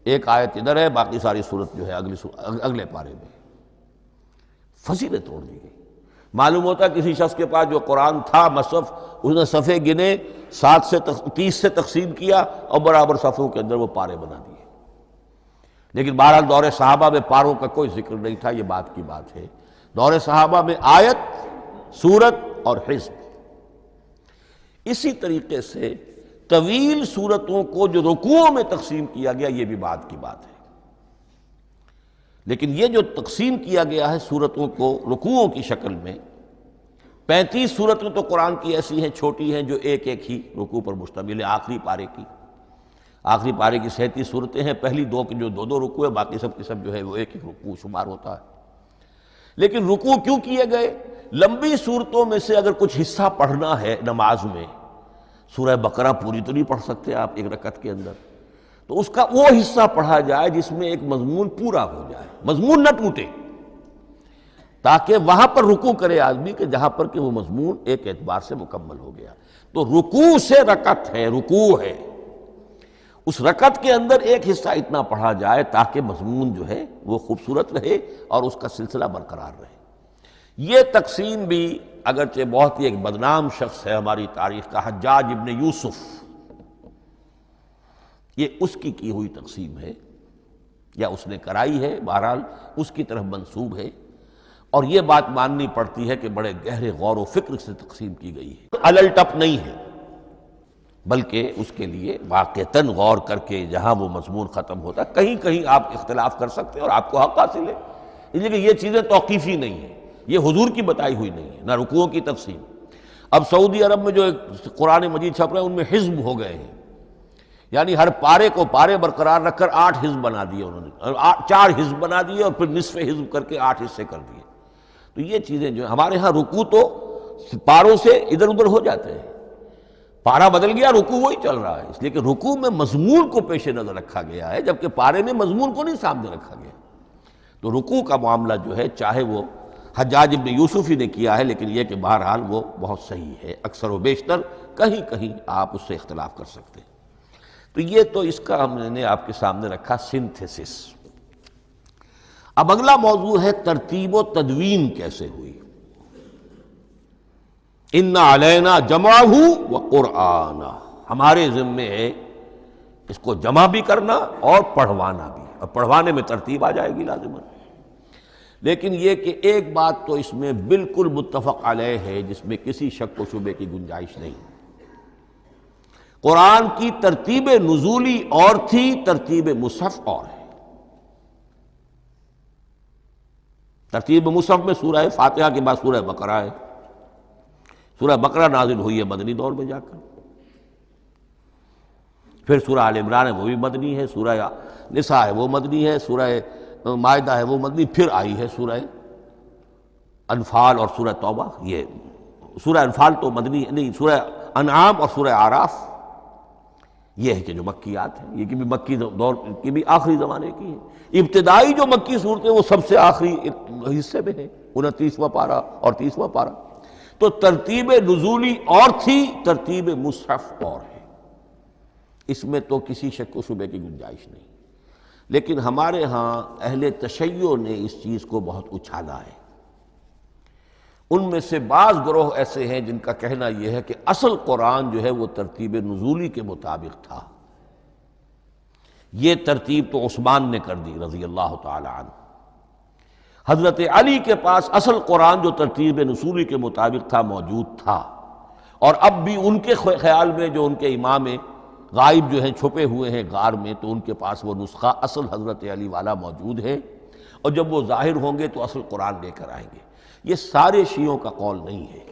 1 آیت ادھر ہے، باقی ساری صورت جو ہے اگلے پارے میں، فصیلیں توڑ دی گئی۔ معلوم ہوتا ہے کسی شخص کے پاس جو قرآن تھا مصحف، اس نے صفحے گنے، 7 سے 30 سے تقسیم کیا، اور برابر صفحوں کے اندر وہ پارے بنا دیے۔ لیکن بہرحال دور صحابہ میں پاروں کا کوئی ذکر نہیں تھا، یہ بات کی بات ہے۔ دور صحابہ میں آیت، سورت اور حزب۔ اسی طریقے سے طویل سورتوں کو جو رکوعوں میں تقسیم کیا گیا، یہ بھی بات کی بات ہے۔ لیکن یہ جو تقسیم کیا گیا ہے سورتوں کو رکوعوں کی شکل میں، 35 صورتیں تو قرآن کی ایسی ہیں چھوٹی ہیں جو ایک ایک ہی رکوع پر مشتمل ہے۔ آخری پارے کی 37 صورتیں ہیں، پہلی 2 کی جو 2 رکوع ہے، باقی سب کی سب جو ہے وہ ایک ایک رکوع شمار ہوتا ہے۔ لیکن رکوع کیوں کیے گئے؟ لمبی صورتوں میں سے اگر کچھ حصہ پڑھنا ہے نماز میں، سورہ بقرہ پوری تو نہیں پڑھ سکتے آپ ایک رکعت کے اندر، تو اس کا وہ حصہ پڑھا جائے جس میں ایک مضمون پورا ہو جائے، مضمون نہ ٹوٹے، تاکہ وہاں پر رکوع کرے آدمی کہ جہاں پر کہ وہ مضمون ایک اعتبار سے مکمل ہو گیا۔ تو رکوع سے رکعت ہے، رکوع ہے، اس رکعت کے اندر ایک حصہ اتنا پڑھا جائے تاکہ مضمون جو ہے وہ خوبصورت رہے اور اس کا سلسلہ برقرار رہے۔ یہ تقسیم بھی اگرچہ بہت ہی ایک بدنام شخص ہے ہماری تاریخ کا، حجاج ابن یوسف، یہ اس کی ہوئی تقسیم ہے، یا اس نے کرائی ہے، بہرحال اس کی طرف منسوب ہے۔ اور یہ بات ماننی پڑتی ہے کہ بڑے گہرے غور و فکر سے تقسیم کی گئی ہے، الل ٹپ نہیں ہے، بلکہ اس کے لیے واقعتاً غور کر کے جہاں وہ مضمون ختم ہوتا ہے، کہیں کہیں آپ اختلاف کر سکتے ہیں اور آپ کو حق حاصل ہے، اس لیے کہ یہ چیزیں توقیفی نہیں ہیں، یہ حضور کی بتائی ہوئی نہیں ہے، نہ رکوعوں کی تقسیم۔ اب سعودی عرب میں جو قرآن مجید چھپ رہے ہیں ان میں حزب ہو گئے ہیں، یعنی ہر پارے کو پارے برقرار رکھ کر 8 حزب بنا دیے انہوں نے، 4 حزب بنا دیے اور پھر نصف حزب کر کے 8 حصے کر دیے۔ تو یہ چیزیں جو ہمارے ہاں رکوع تو پاروں سے ادھر ادھر ہو جاتے ہیں، پارا بدل گیا رکوع وہی چل رہا ہے، اس لیے کہ رکوع میں مضمون کو پیش نظر رکھا گیا ہے، جبکہ پارے میں مضمون کو نہیں سامنے رکھا گیا۔ تو رکوع کا معاملہ جو ہے چاہے وہ حجاج ابن یوسف ہی نے کیا ہے، لیکن یہ کہ بہرحال وہ بہت صحیح ہے، اکثر و بیشتر، کہیں کہیں آپ اس سے اختلاف کر سکتے ہیں۔ تو یہ تو اس کا ہم نے آپ کے سامنے رکھا سنتھیسس۔ اب اگلا موضوع ہے ترتیب و تدوین کیسے ہوئی۔ ان علینا جمعہ و قرآنہ، ہمارے ذمے ہے اس کو جمع بھی کرنا اور پڑھوانا بھی، اور پڑھوانے میں ترتیب آ جائے گی لازماً۔ لیکن یہ کہ ایک بات تو اس میں بالکل متفق علیہ ہے جس میں کسی شک و شبے کی گنجائش نہیں، قرآن کی ترتیب نزولی اور تھی، ترتیب مصحف اور ہے۔ ترتیب مصحف میں سورہ فاتحہ کے بعد سورہ بقرہ ہے، سورہ بقرہ نازل ہوئی ہے مدنی دور میں جا کر، پھر سورہ آل عمران ہے وہ بھی مدنی ہے، سورہ نساء ہے وہ مدنی ہے، سورہ مائدہ ہے وہ مدنی، پھر آئی ہے سورہ انفال اور سورہ توبہ۔ یہ سورہ انفال تو مدنی نہیں، سورہ انعام اور سورہ اعراف یہ ہے کہ جو مکیات ہیں، یہ کہ بھی مکی دور کی بھی آخری زمانے کی ہے۔ ابتدائی جو مکی صورتیں وہ سب سے آخری حصے میں ہیں، 29واں پارہ اور 30واں پارہ۔ تو ترتیب نزولی اور تھی، ترتیب مصحف اور ہے، اس میں تو کسی شک و شبے کی گنجائش نہیں۔ لیکن ہمارے ہاں اہل تشیع نے اس چیز کو بہت اچھالا ہے۔ ان میں سے بعض گروہ ایسے ہیں جن کا کہنا یہ ہے کہ اصل قرآن جو ہے وہ ترتیب نزولی کے مطابق تھا، یہ ترتیب تو عثمان نے کر دی رضی اللہ تعالی عنہ۔ حضرت علی کے پاس اصل قرآن جو ترتیب نزولی کے مطابق تھا موجود تھا، اور اب بھی ان کے خیال میں جو ان کے امام غائب جو ہیں چھپے ہوئے ہیں غار میں، تو ان کے پاس وہ نسخہ اصل حضرت علی والا موجود ہے، اور جب وہ ظاہر ہوں گے تو اصل قرآن لے کر آئیں گے۔ یہ سارے شیعوں کا قول نہیں ہے،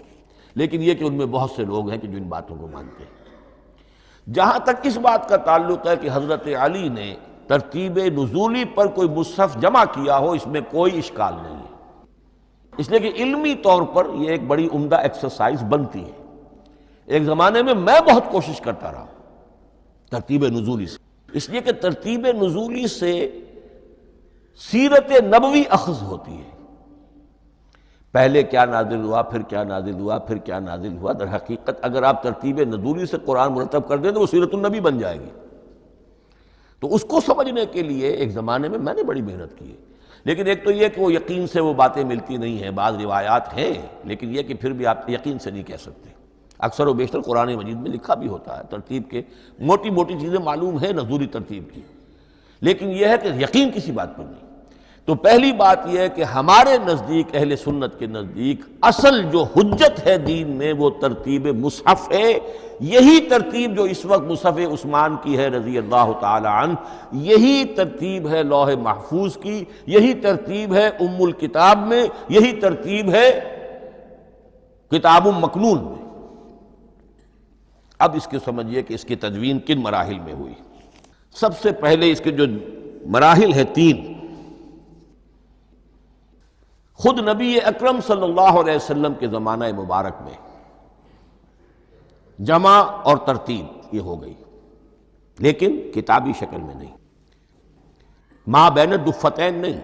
لیکن یہ کہ ان میں بہت سے لوگ ہیں کہ جو ان باتوں کو مانتے ہیں۔ جہاں تک اس بات کا تعلق ہے کہ حضرت علی نے ترتیب نزولی پر کوئی مصحف جمع کیا ہو، اس میں کوئی اشکال نہیں ہے، اس لیے کہ علمی طور پر یہ ایک بڑی عمدہ ایکسرسائز بنتی ہے۔ ایک زمانے میں بہت کوشش کرتا رہا ترتیب نزولی سے، اس لیے کہ ترتیب نزولی سے سیرت نبوی اخذ ہوتی ہے، پہلے کیا نازل ہوا، پھر کیا نازل ہوا، پھر کیا نازل ہوا۔ در حقیقت اگر آپ ترتیب نزولی سے قرآن مرتب کر دیں تو وہ سیرت النبی بن جائے گی۔ تو اس کو سمجھنے کے لیے ایک زمانے میں نے بڑی محنت کی ہے، لیکن ایک تو یہ کہ وہ یقین سے وہ باتیں ملتی نہیں ہیں، بعض روایات ہیں لیکن یہ کہ پھر بھی آپ یقین سے نہیں کہہ سکتے۔ اکثر و بیشتر قرآن مجید میں لکھا بھی ہوتا ہے، ترتیب کے موٹی موٹی چیزیں معلوم ہیں نزولی ترتیب کی، لیکن یہ ہے کہ یقین کسی بات پر نہیں۔ تو پہلی بات یہ ہے کہ ہمارے نزدیک، اہل سنت کے نزدیک، اصل جو حجت ہے دین میں وہ ترتیب مصحف ہے۔ یہی ترتیب جو اس وقت مصحف عثمان کی ہے رضی اللہ تعالی عنہ، یہی ترتیب ہے لوح محفوظ کی، یہی ترتیب ہے ام الکتاب میں، یہی ترتیب ہے کتاب مکنون میں۔ اب اس کے سمجھیے کہ اس کی تدوین کن مراحل میں ہوئی۔ سب سے پہلے اس کے جو مراحل ہیں 3، خود نبی اکرم صلی اللہ علیہ وسلم کے زمانہ مبارک میں جمع اور ترتیب یہ ہو گئی، لیکن کتابی شکل میں نہیں، ما بین الدفتین نہیں۔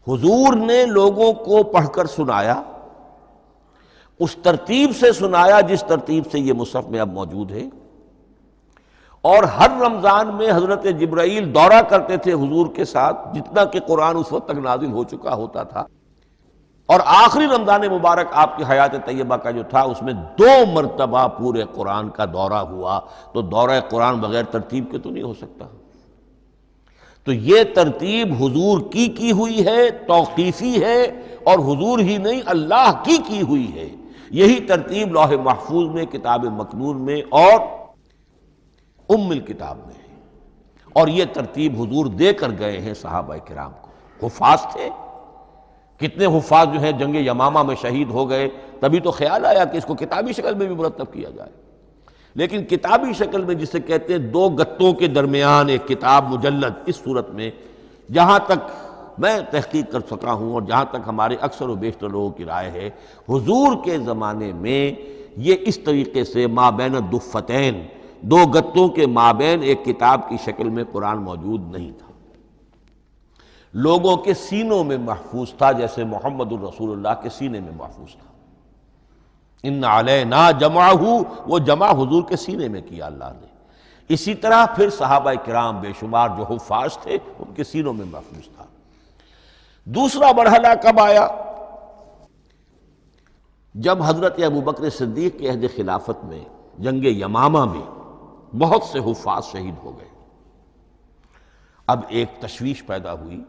حضور نے لوگوں کو پڑھ کر سنایا، اس ترتیب سے سنایا جس ترتیب سے یہ مصحف میں اب موجود ہے، اور ہر رمضان میں حضرت جبرائیل دورہ کرتے تھے حضور کے ساتھ، جتنا کہ قرآن اس وقت تک نازل ہو چکا ہوتا تھا، اور آخری رمضان مبارک آپ کی حیات طیبہ کا جو تھا اس میں 2 مرتبہ پورے قرآن کا دورہ ہوا۔ تو دورہ قرآن بغیر ترتیب کے تو نہیں ہو سکتا۔ تو یہ ترتیب حضور کی ہوئی ہے، توقیفی ہے، اور حضور ہی نہیں اللہ کی ہوئی ہے۔ یہی ترتیب لوح محفوظ میں، کتاب مکنون میں اور ام الکتاب میں ہے، اور یہ ترتیب حضور دے کر گئے ہیں صحابہ کرام کو۔ حفاظ تھے، کتنے حفاظ جو ہیں جنگ یمامہ میں شہید ہو گئے، تبھی تو خیال آیا کہ اس کو کتابی شکل میں بھی مرتب کیا جائے۔ لیکن کتابی شکل میں جسے کہتے ہیں دو گتوں کے درمیان ایک کتاب مجلد، اس صورت میں جہاں تک میں تحقیق کر سکا ہوں اور جہاں تک ہمارے اکثر و بیشتر لوگوں کی رائے ہے، حضور کے زمانے میں یہ اس طریقے سے مابین الدفتین، دو گتوں کے مابین ایک کتاب کی شکل میں قرآن موجود نہیں تھا۔ لوگوں کے سینوں میں محفوظ تھا، جیسے محمد الرسول اللہ کے سینے میں محفوظ تھا۔ ان علینا جمعہ، وہ جمع حضور کے سینے میں کیا اللہ نے۔ اسی طرح پھر صحابہ کرام بے شمار جو حفاظ تھے ان کے سینوں میں محفوظ تھا۔ دوسرا مرحلہ کب آیا؟ جب حضرت ابوبکر صدیق کے عہد خلافت میں جنگ یمامہ میں بہت سے حفاظ شہید ہو گئے۔ اب ایک تشویش پیدا ہوئی،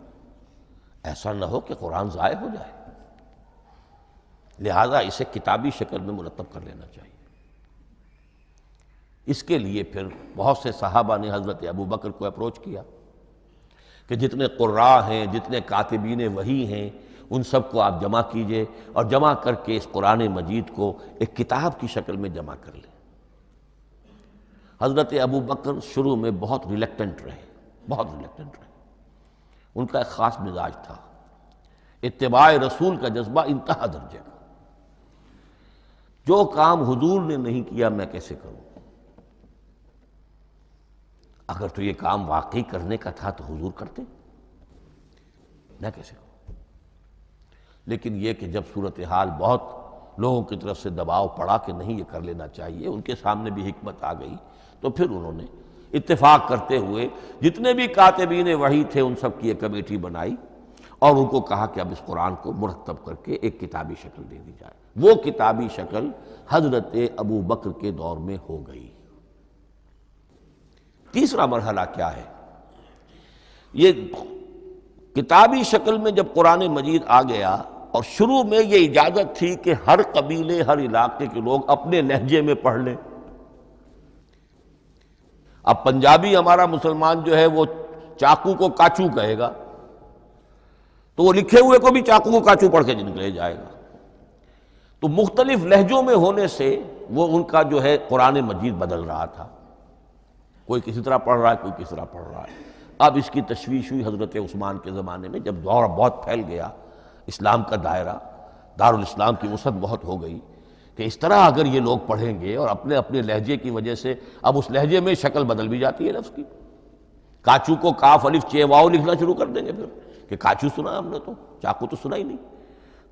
ایسا نہ ہو کہ قرآن ضائع ہو جائے، لہذا اسے کتابی شکل میں مرتب کر لینا چاہیے۔ اس کے لیے پھر بہت سے صحابہ نے حضرت ابوبکر کو اپروچ کیا کہ جتنے قراء ہیں، جتنے کاتبین وحی ہیں، ان سب کو آپ جمع کیجئے اور جمع کر کے اس قرآن مجید کو ایک کتاب کی شکل میں جمع کر لیں۔ حضرت ابوبکر شروع میں بہت ریلیکٹنٹ رہے، بہت ریلیکٹنٹ رہے۔ ان کا ایک خاص مزاج تھا، اتباع رسول کا جذبہ انتہا درجے کا۔ جو کام حضور نے نہیں کیا میں کیسے کروں؟ اگر تو یہ کام واقعی کرنے کا تھا تو حضور کرتے، میں کیسے کروں؟ لیکن یہ کہ جب صورتحال بہت لوگوں کی طرف سے دباؤ پڑا کہ نہیں یہ کر لینا چاہیے، ان کے سامنے بھی حکمت آ گئی، تو پھر انہوں نے اتفاق کرتے ہوئے جتنے بھی کاتبین وحی تھے ان سب کی ایک کمیٹی بنائی اور ان کو کہا کہ اب اس قرآن کو مرتب کر کے ایک کتابی شکل دے دی جائے۔ وہ کتابی شکل حضرت ابوبکر کے دور میں ہو گئی۔ تیسرا مرحلہ کیا ہے؟ یہ کتابی شکل میں جب قرآن مجید آ گیا اور شروع میں یہ اجازت تھی کہ ہر قبیلے، ہر علاقے کے لوگ اپنے لہجے میں پڑھ لیں۔ اب پنجابی ہمارا مسلمان جو ہے وہ چاقو کو کاچو کہے گا تو وہ لکھے ہوئے کو بھی چاقو کو کاچو پڑھ کے نکلے جائے گا۔ تو مختلف لہجوں میں ہونے سے وہ ان کا جو ہے قرآن مجید بدل رہا تھا، کوئی کسی طرح پڑھ رہا ہے، کوئی کس طرح پڑھ رہا ہے۔ اب اس کی تشویش ہوئی حضرت عثمان کے زمانے میں، جب دور بہت پھیل گیا، اسلام کا دائرہ، دارالاسلام کی وسعت بہت ہو گئی، کہ اس طرح اگر یہ لوگ پڑھیں گے اور اپنے اپنے لہجے کی وجہ سے اب اس لہجے میں شکل بدل بھی جاتی ہے لفظ کی۔ کاچو کو کاف الف چے واو لکھنا شروع کر دیں گے پھر کہ کاچو سنا ہم نے، تو چاقو تو سنا ہی نہیں۔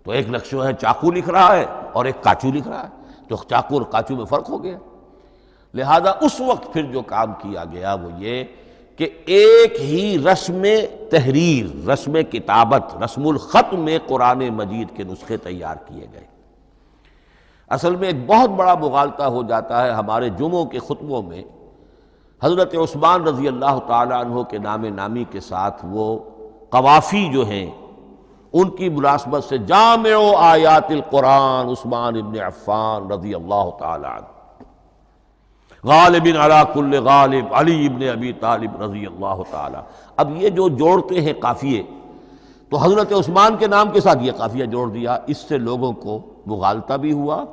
تو ایک لفظ ہے چاقو لکھ رہا ہے اور ایک کاچو لکھ رہا ہے، تو چاقو اور کاچو میں فرق ہو گیا۔ لہذا اس وقت پھر جو کام کیا گیا وہ یہ کہ ایک ہی رسم تحریر، رسم کتابت، رسم الخط میں قرآن مجید کے نسخے تیار کیے گئے۔ اصل میں ایک بہت بڑا مغالطہ ہو جاتا ہے ہمارے جمعوں کے خطبوں میں، حضرت عثمان رضی اللہ تعالیٰ عنہ کے نام نامی کے ساتھ وہ قوافی جو ہیں ان کی مناسبت سے جامع آیات القرآن عثمان ابن عفان رضی اللہ تعالیٰ عنہ، غالب علی کل غالب علی ابن ابی طالب رضی اللہ تعالیٰ۔ اب یہ جو جوڑتے ہیں قافیے، تو حضرت عثمان کے نام کے ساتھ یہ قافیہ جوڑ دیا، اس سے لوگوں کو مغالطہ بھی ہوا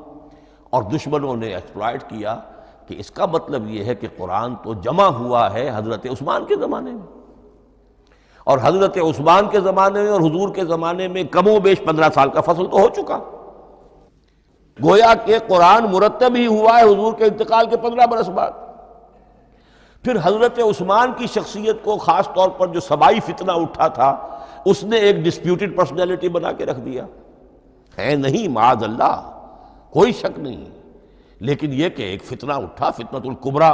اور دشمنوں نے ایکسپلائٹ کیا کہ اس کا مطلب یہ ہے کہ قرآن تو جمع ہوا ہے حضرت عثمان کے زمانے میں، اور حضرت عثمان کے زمانے میں اور حضور کے زمانے میں کم و بیش 15 سال کا فصل تو ہو چکا، گویا کہ قرآن مرتب ہی ہوا ہے حضور کے انتقال کے 15 برس بعد۔ پھر حضرت عثمان کی شخصیت کو خاص طور پر جو سبائی فتنہ اٹھا تھا اس نے ایک ڈسپیوٹڈ پرسنالٹی بنا کے رکھ دیا ہے، نہیں معاذ اللہ، کوئی شک نہیں، لیکن یہ کہ ایک فتنہ اٹھا، فتنۃ الکبریٰ،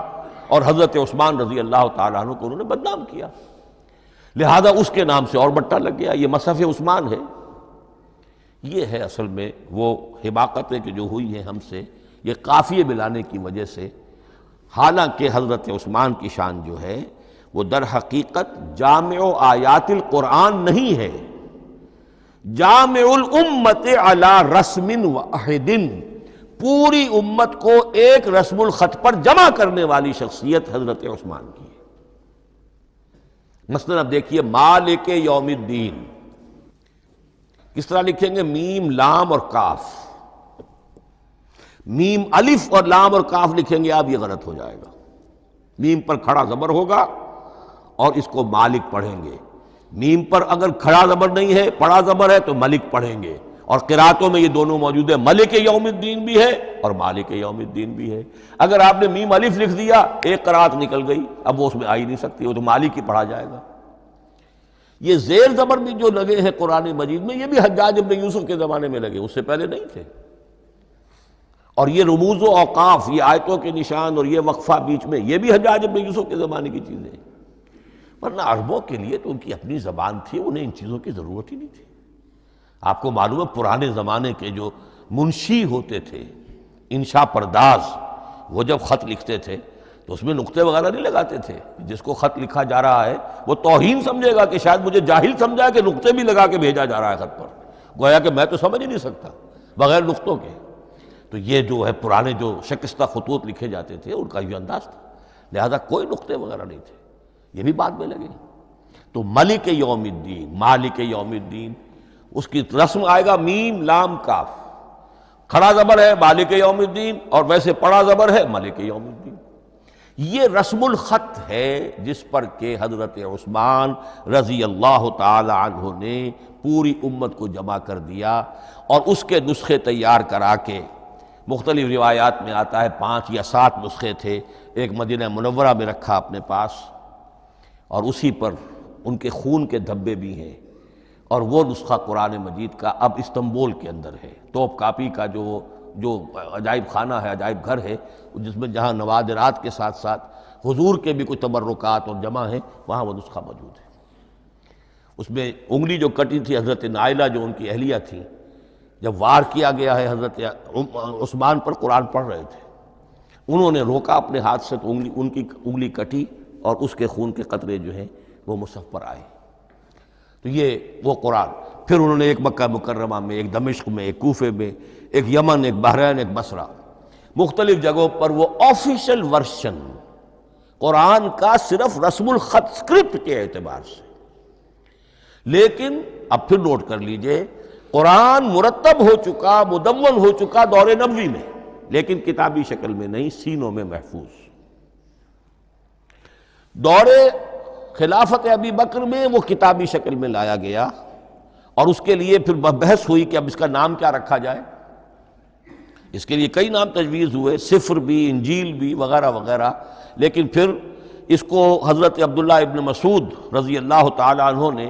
اور حضرت عثمان رضی اللہ تعالیٰ عنہ کو انہوں نے بدنام کیا، لہذا اس کے نام سے اور بٹا لگ گیا، یہ مصحف عثمان ہے۔ یہ ہے اصل میں وہ حماقتیں کہ جو ہوئی ہیں ہم سے، یہ قافیے ملانے کی وجہ سے، حالانکہ حضرت عثمان کی شان جو ہے وہ در حقیقت جامع آیات القرآن نہیں ہے، جامع الامت علی رسم واحد، پوری امت کو ایک رسم الخط پر جمع کرنے والی شخصیت حضرت عثمان کی ہے۔ مثلا اب دیکھیے مالک یوم الدین کس طرح لکھیں گے؟ میم لام اور کاف، میم الف اور لام اور کاف لکھیں گے آپ، یہ غلط ہو جائے گا۔ میم پر کھڑا زبر ہوگا اور اس کو مالک پڑھیں گے، میم پر اگر کھڑا زبر نہیں ہے پڑا زبر ہے تو ملک پڑھیں گے، اور قراتوں میں یہ دونوں موجود ہے، ملک یوم الدین بھی ہے اور مالک یوم الدین بھی ہے۔ اگر آپ نے میم الف لکھ دیا ایک قرات نکل گئی، اب وہ اس میں آ ہی نہیں سکتی، وہ تو مالک ہی پڑھا جائے گا۔ یہ زیر زبر بھی جو لگے ہیں قرآن مجید میں، یہ بھی حجاج ابن یوسف کے زمانے میں لگے، اس سے پہلے نہیں تھے۔ اور یہ رموز و اوقاف، یہ آیتوں کے نشان اور یہ وقفہ بیچ میں، یہ بھی حجاج ابن یوسف کے زمانے کی چیزیں ہیں، ورنہ عربوں کے لیے تو ان کی اپنی زبان تھی، انہیں ان چیزوں کی ضرورت ہی نہیں تھی۔ آپ کو معلوم ہے پرانے زمانے کے جو منشی ہوتے تھے، انشاء پرداز، وہ جب خط لکھتے تھے تو اس میں نقطے وغیرہ نہیں لگاتے تھے۔ جس کو خط لکھا جا رہا ہے وہ توہین سمجھے گا کہ شاید مجھے جاہل سمجھا کہ نقطے بھی لگا کے بھیجا جا رہا ہے خط پر، گویا کہ میں تو سمجھ ہی نہیں سکتا بغیر نقطوں کے۔ تو یہ جو ہے پرانے جو شکستہ خطوط لکھے جاتے تھے ان کا یہ انداز تھا، لہذا کوئی نقطے وغیرہ نہیں تھے، یہ بھی بعد میں لگے۔ تو ملک یوم الدین، مالک یوم الدین، اس کی رسم آئے گا میم لام کاف، کھڑا زبر ہے مالک یوم الدین اور ویسے پڑا زبر ہے ملک یوم الدین۔ یہ رسم الخط ہے جس پر کہ حضرت عثمان رضی اللہ تعالی عنہ نے پوری امت کو جمع کر دیا، اور اس کے نسخے تیار کرا کے، مختلف روایات میں آتا ہے 5 یا 7 نسخے تھے، ایک مدینہ منورہ میں رکھا اپنے پاس، اور اسی پر ان کے خون کے دھبے بھی ہیں، اور وہ نسخہ قرآن مجید کا اب استنبول کے اندر ہے، توپ کاپی کا جو عجائب خانہ ہے، عجائب گھر ہے، جس میں جہاں نوادرات کے ساتھ ساتھ حضور کے بھی کچھ تبرکات اور جمع ہیں، وہاں وہ نسخہ موجود ہے۔ اس میں انگلی جو کٹی تھی حضرت نائلہ جو ان کی اہلیہ تھی، جب وار کیا گیا ہے حضرت عثمان پر، قرآن پڑھ رہے تھے، انہوں نے روکا اپنے ہاتھ سے تو ان کی انگلی کٹی اور اس کے خون کے قطرے جو ہیں وہ مصحف پر آئے۔ تو یہ وہ قرآن، پھر انہوں نے ایک مکہ مکرمہ میں، ایک دمشق میں، ایک کوفے میں، ایک یمن، ایک بحرین، ایک بصرہ، مختلف جگہوں پر وہ آفیشل ورشن قرآن کا صرف رسم الخط سکرپٹ کے اعتبار سے۔ لیکن اب پھر نوٹ کر لیجئے، قرآن مرتب ہو چکا، مدون ہو چکا دور نبوی میں، لیکن کتابی شکل میں نہیں، سینوں میں محفوظ۔ دور خلافت ابی بکر میں وہ کتابی شکل میں لایا گیا، اور اس کے لیے پھر بحث ہوئی کہ اب اس کا نام کیا رکھا جائے۔ اس کے لیے کئی نام تجویز ہوئے، سفر بھی، انجیل بھی، وغیرہ وغیرہ، لیکن پھر اس کو حضرت عبداللہ ابن مسعود رضی اللہ تعالی عنہ نے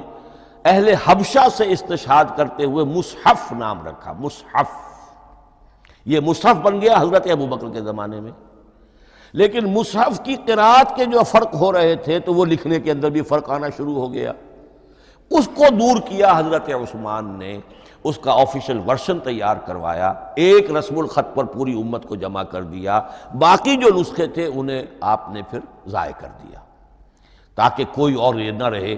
اہل حبشہ سے استشہاد کرتے ہوئے مصحف نام رکھا، مصحف۔ یہ مصحف بن گیا حضرت ابو بکر کے زمانے میں، لیکن مصحف کی قرات کے جو فرق ہو رہے تھے تو وہ لکھنے کے اندر بھی فرق آنا شروع ہو گیا، اس کو دور کیا حضرت عثمان نے، اس کا آفیشل ورشن تیار کروایا، ایک رسم الخط پر پوری امت کو جمع کر دیا، باقی جو نسخے تھے انہیں آپ نے پھر ضائع کر دیا، تاکہ کوئی اور یہ نہ رہے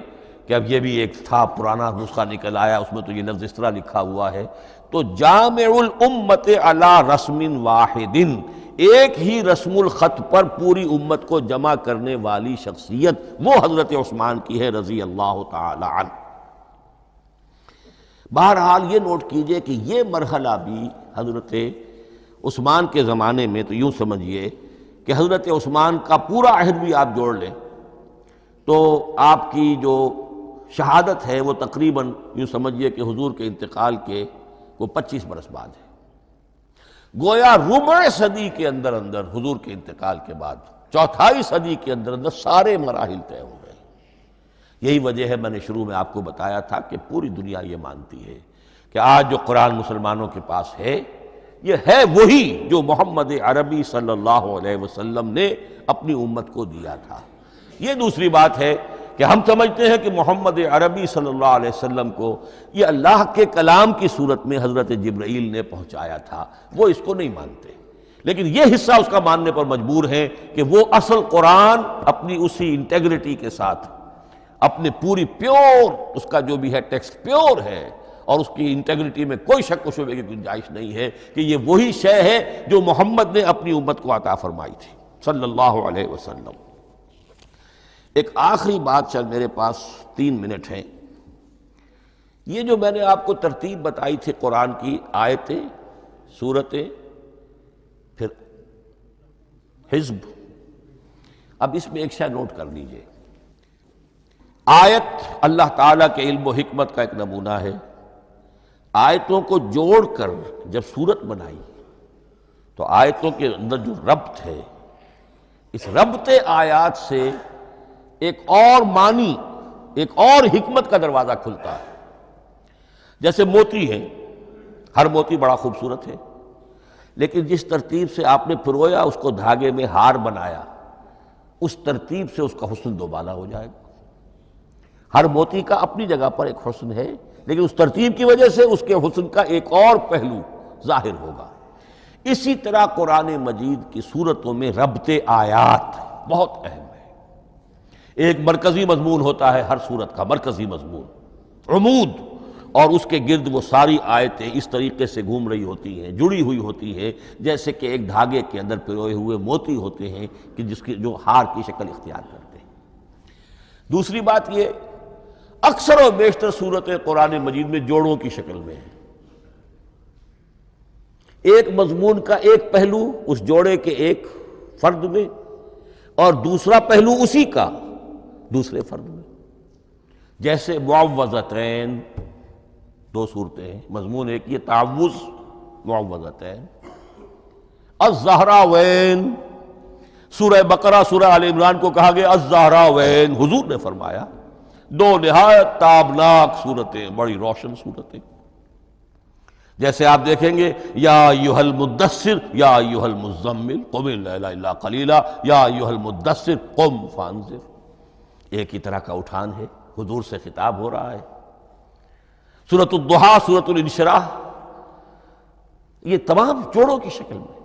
کہ اب یہ بھی ایک تھا پرانا نسخہ نکل آیا، اس میں تو یہ لفظ اس طرح لکھا ہوا ہے۔ تو جامع الامت علی رسم واحد، ایک ہی رسم الخط پر پوری امت کو جمع کرنے والی شخصیت وہ حضرت عثمان کی ہے رضی اللہ تعالی عنہ۔ بہرحال یہ نوٹ کیجئے کہ یہ مرحلہ بھی حضرت عثمان کے زمانے میں، تو یوں سمجھیے کہ حضرت عثمان کا پورا عہد بھی آپ جوڑ لیں تو آپ کی جو شہادت ہے وہ تقریباً یوں سمجھیے کہ حضور کے انتقال کے وہ 25 برس بعد ہے، گویا ربع صدی کے اندر اندر حضور کے انتقال کے بعد، چوتھائی صدی کے اندر اندر سارے مراحل طے ہو گئے۔ یہی وجہ ہے، میں نے شروع میں آپ کو بتایا تھا کہ پوری دنیا یہ مانتی ہے کہ آج جو قرآن مسلمانوں کے پاس ہے، یہ ہے وہی جو محمد عربی صلی اللہ علیہ وسلم نے اپنی امت کو دیا تھا۔ یہ دوسری بات ہے کہ ہم سمجھتے ہیں کہ محمد عربی صلی اللہ علیہ وسلم کو یہ اللہ کے کلام کی صورت میں حضرت جبرائیل نے پہنچایا تھا، وہ اس کو نہیں مانتے، لیکن یہ حصہ اس کا ماننے پر مجبور ہیں کہ وہ اصل قرآن اپنی اسی انٹیگریٹی کے ساتھ، اپنے پوری پیور، اس کا جو بھی ہے ٹیکسٹ پیور ہے اور اس کی انٹیگریٹی میں کوئی شک و شبے کی گنجائش نہیں ہے کہ یہ وہی شے ہے جو محمد نے اپنی امت کو عطا فرمائی تھی صلی اللہ علیہ وسلم۔ ایک آخری بات، چل میرے پاس 3 منٹ ہیں، یہ جو میں نے آپ کو ترتیب بتائی تھی قرآن کی، آیتیں، سورتیں، پھر حزب، اب اس میں ایک شے نوٹ کر لیجئے۔ آیت اللہ تعالیٰ کے علم و حکمت کا ایک نمونہ ہے، آیتوں کو جوڑ کر جب سورت بنائی تو آیتوں کے اندر جو ربط ہے، اس ربط آیات سے ایک اور معنی، ایک اور حکمت کا دروازہ کھلتا ہے۔ جیسے موتی ہے، ہر موتی بڑا خوبصورت ہے، لیکن جس ترتیب سے آپ نے پرویا، اس کو دھاگے میں ہار بنایا، اس ترتیب سے اس کا حسن دوبالا ہو جائے گا۔ ہر موتی کا اپنی جگہ پر ایک حسن ہے، لیکن اس ترتیب کی وجہ سے اس کے حسن کا ایک اور پہلو ظاہر ہوگا۔ اسی طرح قرآن مجید کی صورتوں میں ربط آیات بہت اہم ہے۔ ایک مرکزی مضمون ہوتا ہے ہر صورت کا، مرکزی مضمون، عمود، اور اس کے گرد وہ ساری آیتیں اس طریقے سے گھوم رہی ہوتی ہیں، جڑی ہوئی ہوتی ہیں، جیسے کہ ایک دھاگے کے اندر پروئے ہوئے موتی ہوتے ہیں کہ جس کی جو ہار کی شکل اختیار کرتے ہیں۔ دوسری بات یہ، اکثر و بیشتر صورتیں قرآن مجید میں جوڑوں کی شکل میں ہیں۔ ایک مضمون کا ایک پہلو اس جوڑے کے ایک فرد میں، اور دوسرا پہلو اسی کا دوسرے فرد میں۔ جیسے معوذتین، 2 صورتیں ہیں، مضمون ایک یہ تعوذ، معوذتین۔ الزہراوین، سورہ بقرہ، سورہ آل عمران کو کہا گیا الزہراوین، حضور نے فرمایا 2 نہایت تابناک صورتیں، بڑی روشن صورتیں۔ جیسے آپ دیکھیں گے یا ایھا المدثر یا ایھا المزمل قم اللیل الا قلیلا یا ایھا المدثر قم فانذر، ایک ہی طرح کا اٹھان ہے، حضور سے خطاب ہو رہا ہے۔ سورۃ الضحیٰ، سورۃ الانشراح، یہ تمام جوڑوں کی شکل میں۔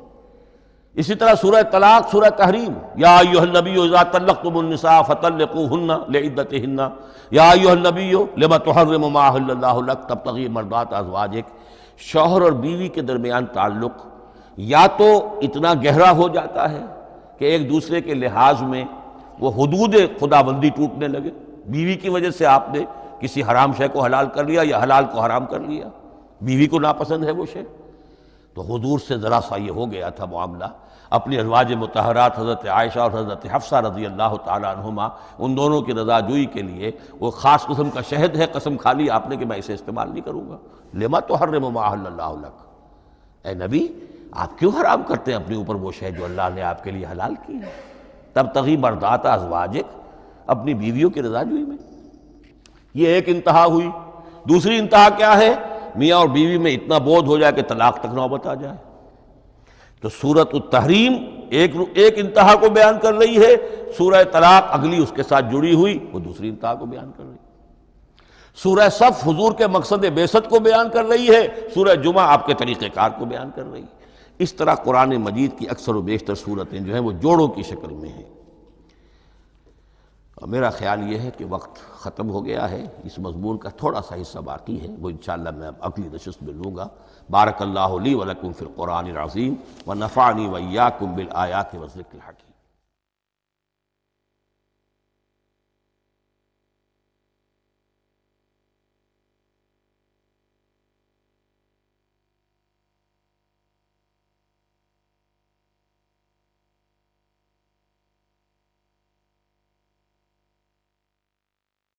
اسی طرح سورہ طلاق، سورہ تحریم، یا ایھا النبی اذا طلقتم النساء فطلقوہن لعدتہن یا ایھا النبی لم تحرم ما احل اللہ لک تبتغی مرضات ازواجک۔ شوہر اور بیوی کے درمیان تعلق یا تو اتنا گہرا ہو جاتا ہے کہ ایک دوسرے کے لحاظ میں وہ حدود خدابندی ٹوٹنے لگے، بیوی کی وجہ سے آپ نے کسی حرام شے کو حلال کر لیا یا حلال کو حرام کر لیا، بیوی کو ناپسند ہے وہ شے، تو حضور سے ذرا سا یہ ہو گیا تھا معاملہ۔ اپنی ازواج مطہرات حضرت عائشہ اور حضرت حفصہ رضی اللہ تعالیٰ عنہما، ان دونوں کی رضا جوئی کے لیے وہ خاص قسم کا شہد ہے، قسم کھا لی آپ نے کہ میں اسے استعمال نہیں کروں گا۔ لما تحرم ما احل اللہ لک، اے نبی آپ کیوں حرام کرتے ہیں اپنے اوپر وہ شے جو اللہ نے آپ کے لیے حلال کی ہے؟ تبتغی مرضات ازواجک، اپنی بیویوں کی رضا جوئی میں۔ یہ ایک انتہا ہوئی۔ دوسری انتہا کیا ہے؟ میاں اور بیوی میں اتنا بودھ ہو جائے کہ طلاق تک نوبت آ جائے۔ تو سورۃ التحریم ایک انتہا کو بیان کر رہی ہے، سورہ طلاق اگلی اس کے ساتھ جڑی ہوئی وہ دوسری انتہا کو بیان کر رہی ہے۔ سورہ صف حضور کے مقصد بعثت کو بیان کر رہی ہے، سورہ جمعہ آپ کے طریقہ کار کو بیان کر رہی ہے۔ اس طرح قرآن مجید کی اکثر و بیشتر صورتیں جو ہیں وہ جوڑوں کی شکل میں ہیں۔ اور میرا خیال یہ ہے کہ وقت ختم ہو گیا ہے، اس مضمون کا تھوڑا سا حصہ باقی ہے، وہ انشاءاللہ میں اب اگلی نشست میں لوں گا۔ بارک اللہ لی ولکم فی القرآن العظیم ونفعنی وإیاکم بالآیات والذکر الحکیم۔